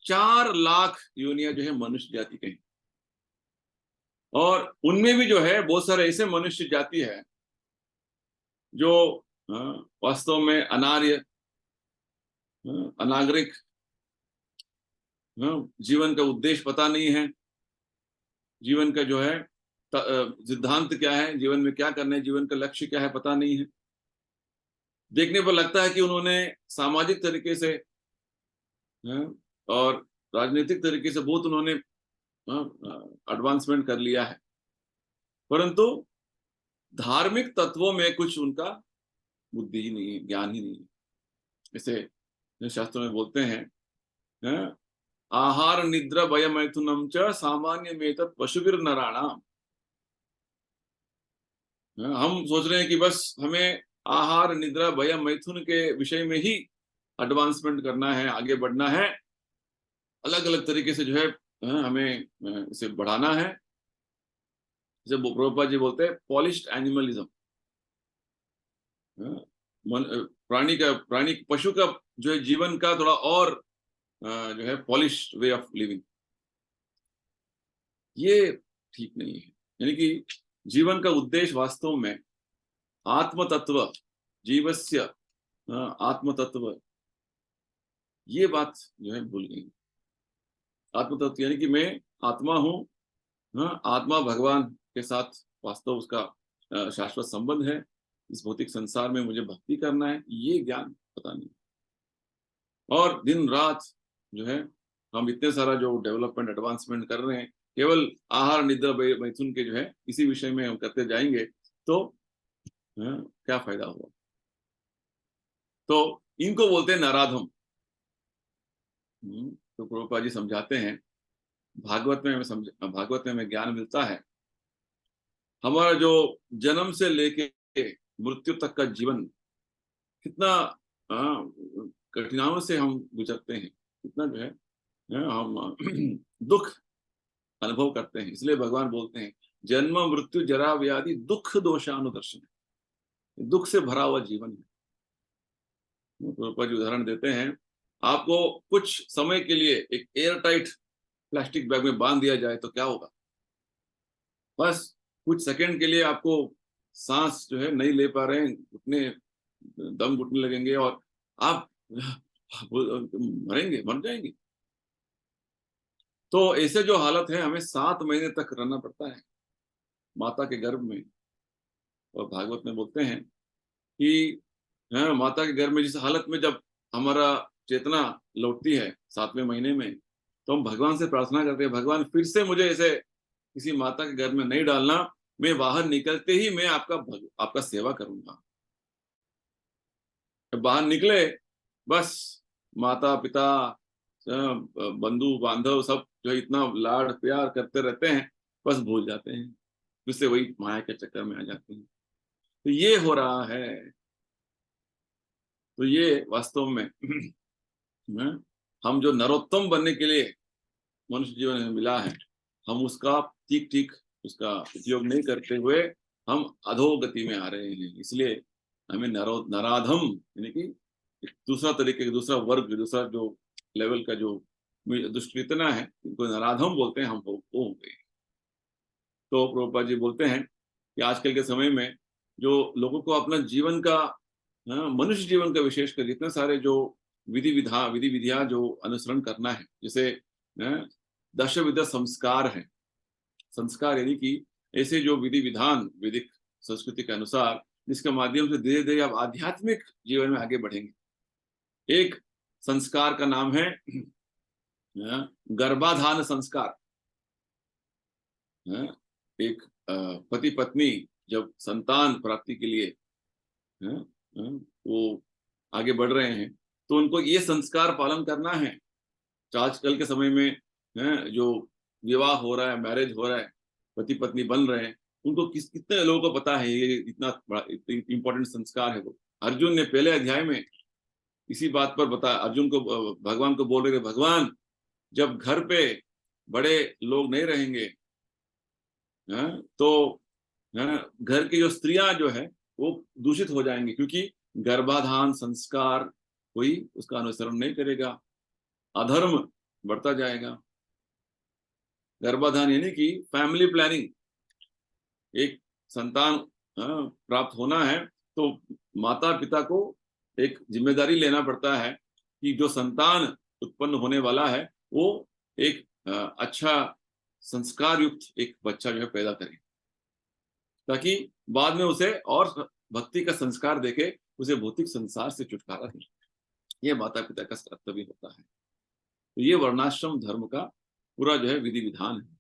4 लाख योनियां जो है मनुष्य जाति के हैं, और उनमें भी जो है बहुत सारे ऐसे मनुष्य जाति है जो वास्तव में अनार्य, अनागरिक, जीवन का उद्देश्य पता नहीं है, जीवन का जो है सिद्धांत क्या है, जीवन में क्या करना है, जीवन का लक्ष्य क्या है, पता नहीं है। देखने पर लगता है कि उन्होंने सामाजिक तरीके से और राजनीतिक तरीके से बहुत उन्होंने एडवांसमेंट कर लिया है, परंतु धार्मिक तत्वों में कुछ उनका बुद्धि ही नहीं है, ज्ञान ही नहीं है। जैसे शास्त्रों में बोलते हैं, आहार निद्रा भय मैथुनम च सामान्य में तत् पशुभिर नराणाम। हम सोच रहे हैं कि बस हमें आहार निद्रा भय मैथुन के विषय में ही एडवांसमेंट करना है, आगे बढ़ना है, अलग अलग तरीके से जो है हमें इसे बढ़ाना है। जैसे प्रभुपाद जी बोलते हैं पॉलिश्ड एनिमलिज्म, प्राणी पशु का जो है जीवन का थोड़ा और जो है पॉलिश्ड वे ऑफ लिविंग, ये ठीक नहीं है। यानी कि जीवन का उद्देश्य वास्तव में आत्म तत्व, जीवस्य आत्म तत्व, ये बात जो है भूल गई। आत्म तत्व यानी कि मैं आत्मा हूं, आत्मा भगवान के साथ वास्तव उसका शाश्वत संबंध है, इस भौतिक संसार में मुझे भक्ति करना है, ये ज्ञान पता नहीं। और दिन रात जो है हम इतने सारा जो डेवलपमेंट एडवांसमेंट कर रहे हैं, केवल आहार निद्रा मैथुन के जो है इसी विषय में हम करते जाएंगे तो क्या फायदा होगा। तो इनको बोलते हैं नराधम। तो प्रभुपाद जी समझाते हैं, भागवत में हमें ज्ञान मिलता है, हमारा जो जन्म से लेके मृत्यु तक का जीवन कितना कठिनाइयों से हम गुजरते हैं, कितना जो है हम दुख अनुभव करते हैं। इसलिए भगवान बोलते हैं जन्म मृत्यु जरा व्याधि दुख दोषानुदर्शन, दुख से भरा हुआ जीवन है। प्रभुपाद जी उदाहरण देते हैं, आपको कुछ समय के लिए एक एयर टाइट प्लास्टिक बैग में बांध दिया जाए तो क्या होगा, बस कुछ सेकंड के लिए आपको सांस जो है नहीं ले पा रहे हैं, घुटने दम घुटने लगेंगे और आप मर जाएंगे। तो ऐसे जो हालत है, हमें 7 महीने तक रहना पड़ता है माता के गर्भ में। और भागवत में बोलते हैं कि माता के गर्भ में जिस हालत में जब हमारा चेतना लौटती है 7वें महीने में, तो हम भगवान से प्रार्थना करते हैं, भगवान फिर से मुझे ऐसे किसी माता के गर्भ में नहीं डालना, मैं बाहर निकलते ही मैं आपका सेवा करूंगा। जब बाहर निकले बस माता पिता बंधु बांधव सब जो इतना लाड प्यार करते रहते हैं, बस भूल जाते हैं, फिर से वही माया के चक्कर में आ जाते हैं। तो ये हो रहा है। तो ये वास्तव में हम जो नरोत्तम बनने के लिए मनुष्य जीवन में मिला है, हम उसका ठीक ठीक उसका उपयोग नहीं करते हुए हम अधोगति में आ रहे हैं। इसलिए हमें नराधम यानी कि दूसरा तरीके, दूसरा वर्ग, दूसरा जो लेवल का जो दुष्कृतना है, इनको नराधम बोलते हैं, हम वो हो गए। तो प्रभुपाद जी बोलते हैं कि आजकल के समय में जो लोगों को अपना जीवन का, मनुष्य जीवन का विशेषकर इतने सारे जो विधि विधिया जो अनुसरण करना है, जैसे दशविध संस्कार है। संस्कार यानी कि ऐसे जो विधि विधान वैदिक संस्कृति के अनुसार, जिसके माध्यम से धीरे धीरे आप आध्यात्मिक जीवन में आगे बढ़ेंगे। एक संस्कार का नाम है गर्भाधान संस्कार। एक पति पत्नी जब संतान प्राप्ति के लिए वो आगे बढ़ रहे हैं, तो उनको ये संस्कार पालन करना है। आजकल के समय में जो विवाह हो रहा है, मैरिज हो रहा है, पति पत्नी बन रहे हैं, उनको कितने लोगों को पता है ये इतना बड़ा इंपॉर्टेंट संस्कार है। वो अर्जुन ने पहले अध्याय में इसी बात पर बताया, अर्जुन को भगवान को बोल रहे थे, भगवान जब घर पे बड़े लोग नहीं रहेंगे तो घर की जो स्त्रियां जो है वो दूषित हो जाएंगी, क्योंकि गर्भाधान संस्कार कोई उसका अनुसरण नहीं करेगा, अधर्म बढ़ता जाएगा। गर्भाधान यानी कि फैमिली प्लानिंग, एक संतान प्राप्त होना है तो माता पिता को एक जिम्मेदारी लेना पड़ता है कि जो संतान उत्पन्न होने वाला है वो एक अच्छा संस्कार युक्त एक बच्चा जो है पैदा करें, ताकि बाद में उसे और भक्ति का संस्कार देके उसे भौतिक संसार से छुटकारा दे। ये माता पिता का कर्तव्य होता है। तो ये वर्णाश्रम धर्म का पूरा जो है विधि विधान है।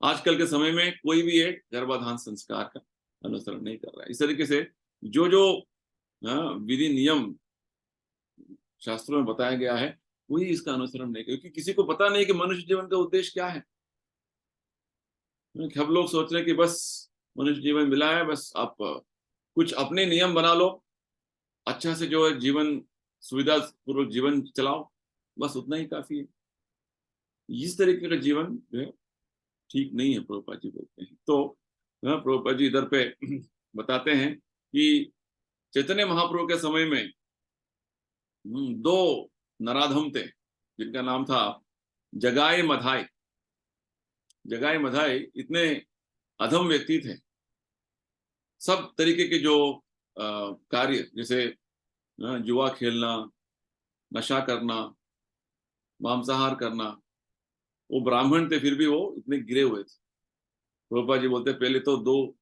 आजकल के समय में कोई भी एक गर्भाधान संस्कार का अनुसरण नहीं कर रहा है। इस तरीके से जो जो विधि नियम शास्त्रों में बताया गया है, कोई इसका अनुसरण नहीं, क्योंकि किसी को पता नहीं कि मनुष्य जीवन का उद्देश्य क्या है। हम लोग सोच रहे हैं कि बस मनुष्य जीवन मिला है, बस आप कुछ अपने नियम बना लो, अच्छा से जो है जीवन सुविधा पूर्वक जीवन चलाओ, बस उतना ही काफी है। इस तरीके का जीवन जो है ठीक नहीं है, प्रभुपाद जी बोलते हैं। तो प्रभुपाद जी इधर पे बताते हैं कि चैतन्य महाप्रभु के समय में दो नराधम थे, जिनका नाम था जगाए मधाई। जगाए मधाई इतने अधम व्यक्ति थे, सब तरीके के जो कार्य, जैसे जुआ खेलना, नशा करना, मांसाहार करना, वो ब्राह्मण थे फिर भी वो इतने गिरे हुए थे। प्रभुपाद जी बोलते पहले तो दो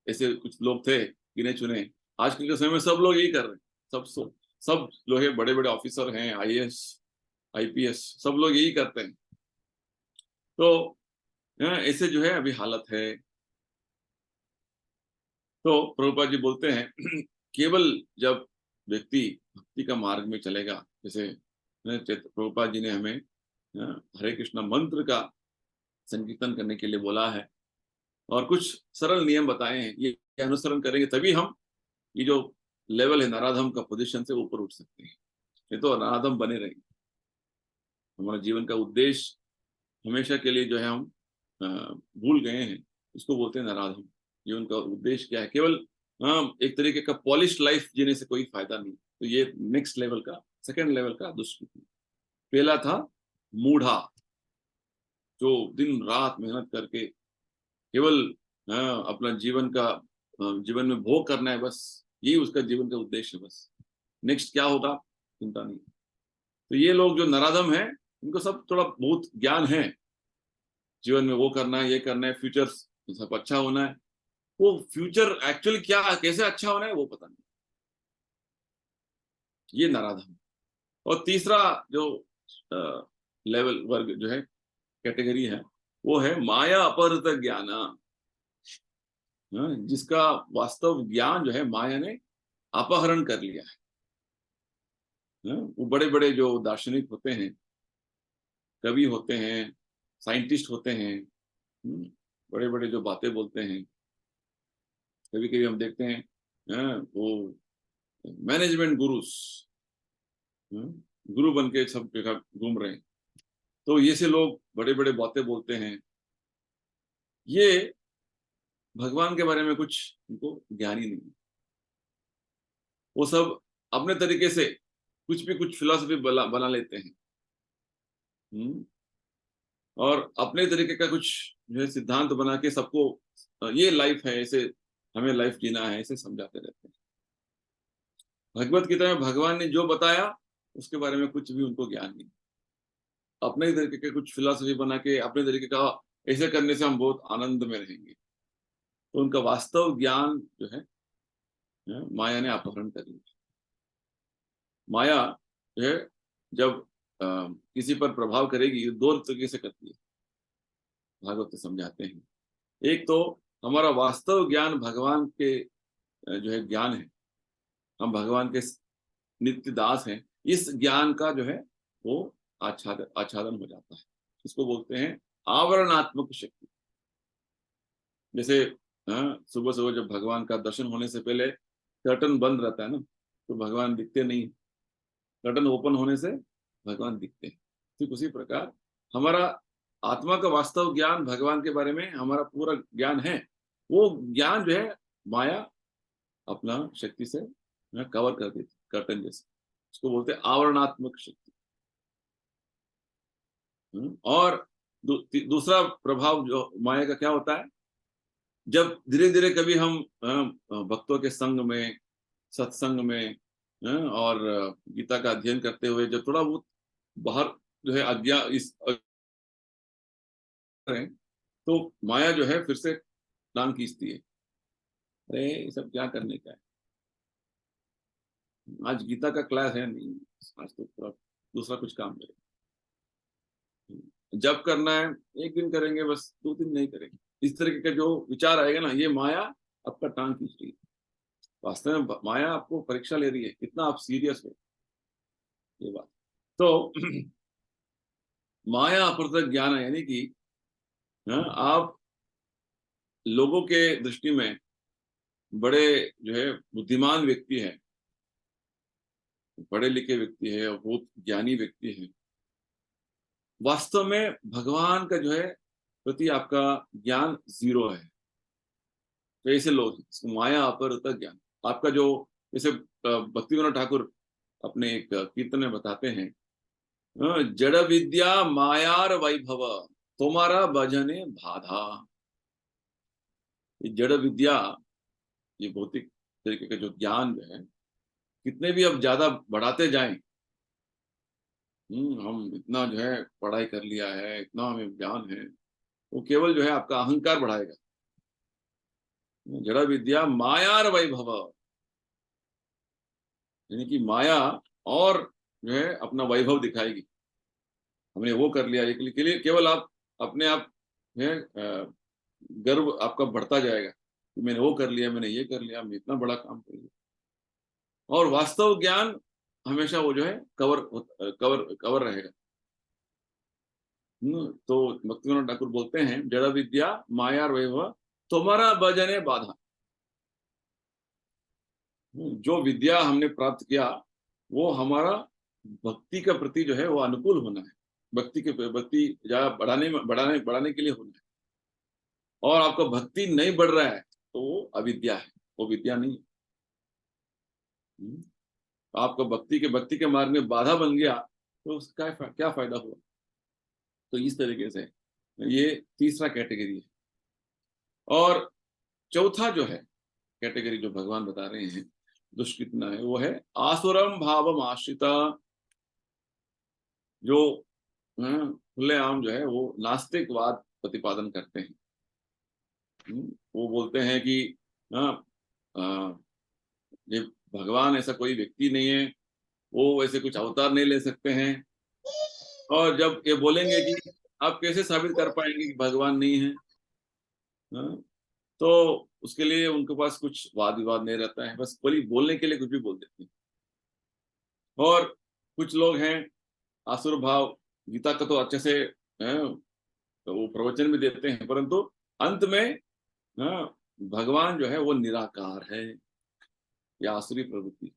ऐसे कुछ लोग थे गिने चुने, आजकल के समय में सब लोग यही कर रहे हैं। सब लोग बड़े बड़े ऑफिसर हैं, आईएएस आईपीएस, सब लोग यही करते हैं। तो ऐसे जो है अभी हालत है। तो प्रभुपाद जी बोलते हैं केवल जब व्यक्ति भक्ति का मार्ग में चलेगा, जैसे प्रभुपाद जी ने हमें हरे कृष्णा मंत्र का संकीर्तन करने के लिए बोला है और कुछ सरल नियम बताए हैं, ये अनुसरण करेंगे तभी हम ये जो लेवल है नराधम का पोजीशन से ऊपर उठ सकते हैं। ये तो नराधम बने रहेंगे। हमारा जीवन का उद्देश्य हमेशा के लिए जो है हम भूल गए हैं, इसको बोलते हैं नराधम। जीवन का उद्देश्य क्या है? केवल एक तरीके का पॉलिश लाइफ जीने से कोई फायदा नहीं। तो ये नेक्स्ट लेवल का, सेकंड लेवल का दुष्कृति। पहला था मूढ़ा, जो दिन रात मेहनत करके केवल अपना जीवन में भोग करना है, बस यही उसका जीवन का उद्देश्य है। बस नेक्स्ट क्या होगा चिंता नहीं। तो ये लोग जो नराधम है, इनको सब थोड़ा बहुत ज्ञान है, जीवन में वो करना है, ये करना है, फ्यूचर सब अच्छा होना है। वो फ्यूचर एक्चुअली क्या, कैसे अच्छा होना है वो पता नहीं। ये नराधम। और तीसरा जो लेवल वर्ग जो है, कैटेगरी है, वो है माया अपहृत ज्ञान, जिसका वास्तव ज्ञान जो है माया ने अपहरण कर लिया है। वो बड़े बड़े जो दार्शनिक होते हैं, कवि होते हैं, साइंटिस्ट होते हैं, बड़े बड़े जो बातें बोलते हैं, कभी कभी हम देखते हैं वो मैनेजमेंट गुरुस, गुरु बन के सब जगह घूम रहे हैं। तो ये से लोग बड़े बड़े बातें बोलते हैं, ये भगवान के बारे में कुछ उनको ज्ञान ही नहीं। वो सब अपने तरीके से कुछ फिलॉसफी बना लेते हैं, और अपने तरीके का कुछ जो है सिद्धांत बना के सबको ये लाइफ है, ऐसे हमें लाइफ जीना है, ऐसे समझाते रहते हैं। भगवत गीता में भगवान ने जो बताया उसके बारे में कुछ भी उनको ज्ञान नहीं। अपने तरीके के कुछ फिलॉसफी बना के अपने तरीके का ऐसे करने से हम बहुत आनंद में रहेंगे। तो उनका वास्तव ज्ञान जो है माया ने अपहरण कर लिया। माया जो है जब किसी पर प्रभाव करेगी, दो तरीके से करती है, भागवत तो समझाते हैं। एक तो हमारा वास्तव ज्ञान भगवान के जो है ज्ञान है, हम भगवान के नित्य दास हैं, इस ज्ञान का जो है वो आच्छादन हो जाता है। इसको बोलते हैं आवरणात्मक शक्ति। जैसे सुबह सुबह जब भगवान का दर्शन होने से पहले कर्टन बंद रहता है ना, तो भगवान दिखते नहीं। कर्टन ओपन होने से भगवान दिखते हैं। ठीक उसी प्रकार हमारा आत्मा का वास्तव ज्ञान, भगवान के बारे में हमारा पूरा ज्ञान है, वो ज्ञान जो है माया अपना शक्ति से कवर कर देती, कर्टन जैसे। इसको बोलते हैं आवरणात्मक शक्ति। और दूसरा प्रभाव जो माया का क्या होता है, जब धीरे धीरे कभी हम भक्तों के संग में, सत्संग में और गीता का अध्ययन करते हुए जब थोड़ा बहुत बाहर जो है अज्ञा इस रहे हैं तो माया जो है फिर से टांग खींचती है, अरे ये सब क्या करने का है, आज गीता का क्लास है नहीं, आज तो थोड़ा दूसरा कुछ काम करें, जब करना है एक दिन करेंगे बस, 2 दिन नहीं करेंगे। इस तरीके का जो विचार आएगा ना, ये माया आपका टांग खींच रही है। वास्तव में माया आपको परीक्षा ले रही है, कितना आप सीरियस हो, ये बात। तो माया अप्रत्यक्ष ज्ञान है, यानी कि आप लोगों के दृष्टि में बड़े जो है बुद्धिमान व्यक्ति है, पढ़े लिखे व्यक्ति है, बहुत ज्ञानी व्यक्ति है, वास्तव में भगवान का जो है प्रति आपका ज्ञान 0 है। तो ऐसे लोग माया अपहृत ज्ञान, आपका जो जैसे भक्तिविनोद ठाकुर अपने एक कीर्तन में बताते हैं, जड़ विद्या मायार वैभव तुम्हारा भजने बाधा। ये जड़ विद्या, ये भौतिक तरीके का जो ज्ञान जो है, कितने भी अब ज्यादा बढ़ाते जाएं, हम इतना जो है पढ़ाई कर लिया है, इतना हमें ज्ञान है, वो केवल जो है आपका अहंकार बढ़ाएगा। जड़ विद्या मायार वैभव, यानी कि माया और जो है अपना वैभव दिखाएगी, हमने वो कर लिया, के लिए केवल आप अपने आप जो है गर्व आपका बढ़ता जाएगा कि मैंने वो कर लिया, मैंने ये कर लिया, मैं इतना बड़ा काम कर लिया। और वास्तव ज्ञान हमेशा वो जो है कवर कवर रहेगा। तो भक्तिविनोद ठाकुर बोलते हैं, जड़ विद्या मायार वैभव तुम्हारा भजने बाधा। जो विद्या हमने प्राप्त किया वो हमारा भक्ति का प्रति जो है वो अनुकूल होना है, भक्ति ज्यादा बढ़ाने के लिए होना है। और आपका भक्ति नहीं बढ़ रहा है तो वो अविद्या है, वो विद्या नहीं है। आपका भक्ति के मार्ग में बाधा बन गया तो उसका क्या फायदा हुआ। तो इस तरीके से ये तीसरा कैटेगरी है। और चौथा जो है कैटेगरी जो भगवान बता रहे हैं दुष्कृतना है, वो है आसुरम भावम आश्रिता, जो खुलेआम जो है वो नास्तिकवाद प्रतिपादन करते हैं। वो बोलते हैं कि ये भगवान ऐसा कोई व्यक्ति नहीं है, वो वैसे कुछ अवतार नहीं ले सकते हैं। और जब ये बोलेंगे कि आप कैसे साबित कर पाएंगे कि भगवान नहीं है, तो उसके लिए उनके पास कुछ वाद विवाद नहीं रहता है, बस बोलने के लिए कुछ भी बोल देते हैं। और कुछ लोग हैं आसुर भाव, गीता का तो अच्छे से तो वो प्रवचन भी देते हैं, परंतु अंत में भगवान जो है वो निराकार है, या आसुरी प्रवृत्ति।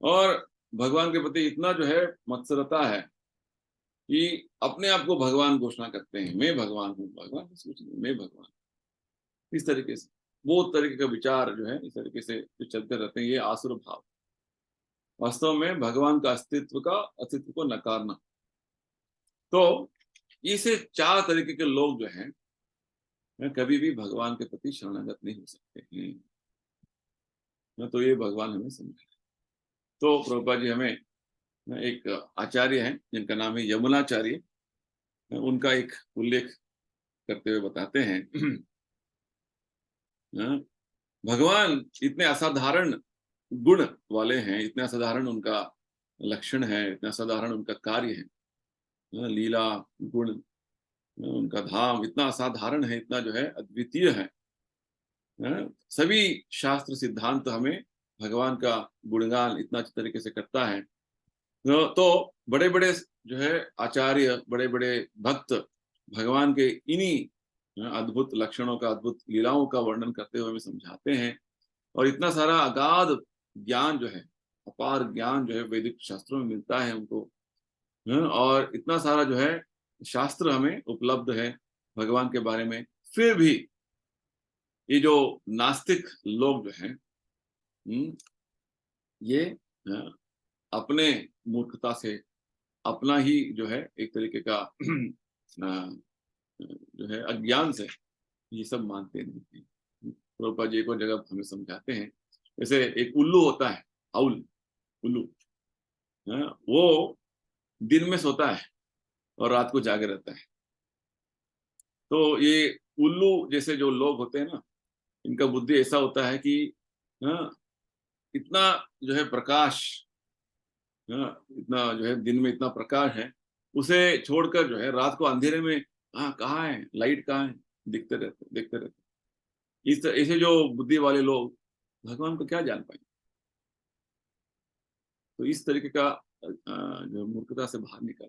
और भगवान के प्रति इतना जो है मत्सरता है कि अपने आप को भगवान घोषणा करते हैं, मैं भगवान हूँ, भगवान कुछ नहीं, मैं भगवान। इस तरीके से वो तरीके का विचार जो है इस तरीके से जो चलते रहते हैं, ये आसुर भाव। वास्तव में भगवान का अस्तित्व को नकारना। तो इसे 4 तरीके के लोग जो हैं कभी भी भगवान के प्रति शरणागत नहीं हो सकते हैं। तो ये भगवान हमें समझाए। तो प्रभुपाद जी हमें एक आचार्य हैं जिनका नाम है यमुनाचार्य, उनका एक उल्लेख करते हुए बताते हैं, भगवान इतने असाधारण गुण वाले हैं, इतना असाधारण उनका लक्षण है, इतना असाधारण उनका कार्य है, लीला गुण, उनका धाम इतना असाधारण है, इतना जो है अद्वितीय है। सभी शास्त्र सिद्धांत हमें भगवान का गुणगान इतना अच्छे तरीके से करता है। तो बड़े बड़े जो है आचार्य, बड़े बड़े भक्त भगवान के इन्हीं अद्भुत लक्षणों का, अद्भुत लीलाओं का वर्णन करते हुए हमें समझाते हैं। और इतना सारा अगाध ज्ञान जो है, अपार ज्ञान जो है वैदिक शास्त्रों में मिलता है उनको, और इतना सारा जो है शास्त्र हमें उपलब्ध है भगवान के बारे में। फिर भी ये जो नास्तिक लोग जो हैं, ये अपने मूर्खता से, अपना ही जो है एक तरीके का जो है अज्ञान से ये सब मानते नहीं। प्रभुपाद जी एक और जगह हमें समझाते हैं, जैसे एक उल्लू होता है, आउल, उल्लू, वो दिन में सोता है, और रात को जागे रहता है। तो ये उल्लू जैसे जो लोग होते हैं ना, इनका बुद्धि ऐसा होता है कि हाँ, इतना जो है प्रकाश, हाँ, इतना जो है दिन में इतना प्रकाश है, उसे छोड़कर जो है रात को अंधेरे में, हाँ कहाँ है लाइट, कहाँ है, दिखते रहते देखते रहते। इस ऐसे जो बुद्धि वाले लोग भगवान को क्या जान पाएंगे। तो इस तरीके का जो मूर्खता से बाहर निकल,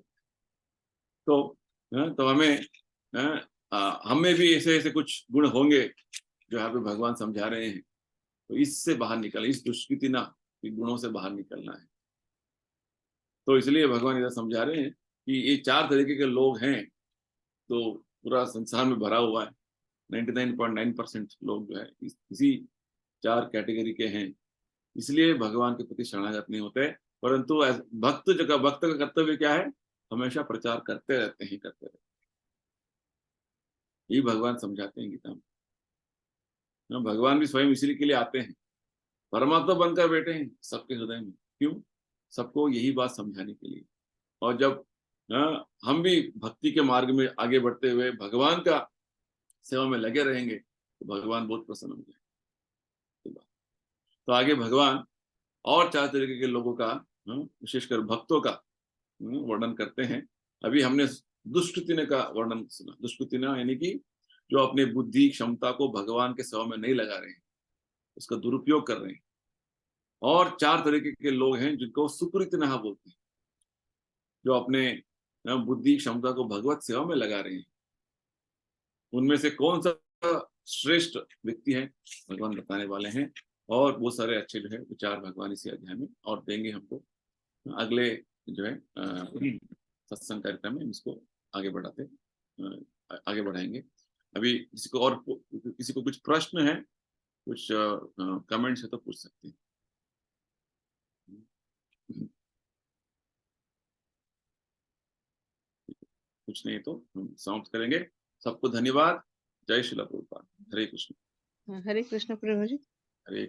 तो तो हमें हमें भी ऐसे ऐसे कुछ गुण होंगे जो यहाँ पे भगवान समझा रहे हैं। तो इससे बाहर निकल, इस दुष्कृति ना, इन गुणों से बाहर निकलना है। तो इसलिए भगवान इधर समझा रहे हैं कि ये चार तरीके के लोग हैं। तो पूरा संसार में भरा हुआ है, 99.9% लोग जो है इसी चार कैटेगरी के हैं। इसलिए भगवान के प्रति शरणागत नहीं होते, परंतु भक्त का कर्तव्य क्या है, हमेशा प्रचार करते रहते हैं, करते रहते हैं। ये भगवान समझाते हैं गीता में। भगवान भी स्वयं इसी के लिए आते हैं, परमात्मा बनकर बैठे हैं सबके हृदय में। क्यों? सबको यही बात समझाने के लिए। और जब हम भी भक्ति के मार्ग में आगे बढ़ते हुए भगवान का सेवा में लगे रहेंगे, तो भगवान बहुत प्रसन्न हो जाएंगे। तो आगे भगवान और चार तरीके के लोगों का, विशेषकर भक्तों का वर्णन करते हैं। अभी हमने दुष्कृतिन का वर्णन सुना। दुष्कृतिन यानी कि जो अपने बुद्धि क्षमता को भगवान के सेवा में नहीं लगा रहे हैं, उसका दुरुपयोग कर रहे हैं। और चार तरीके के लोग हैं जिनको सुकृतिनः बोलते हैं, जो अपने बुद्धि क्षमता को भगवत सेवा में लगा रहे हैं। उनमें से कौन सा श्रेष्ठ व्यक्ति है, भगवान बताने वाले हैं। और बहुत सारे अच्छे जो है विचार भगवान इसी अध्याय में और देंगे हमको। अगले जो है सत्संग कार्यक्रम में इसको आगे बढ़ाते आगे बढ़ाएंगे। अभी किसी को कुछ प्रश्न है, कुछ कमेंट्स है तो पूछ सकते हैं। कुछ नहीं तो हम समाप्त करेंगे। सबको धन्यवाद। जय श्रील प्रभुपाद। हरे कृष्ण।
हरे कृष्ण प्रभु जी।
हरे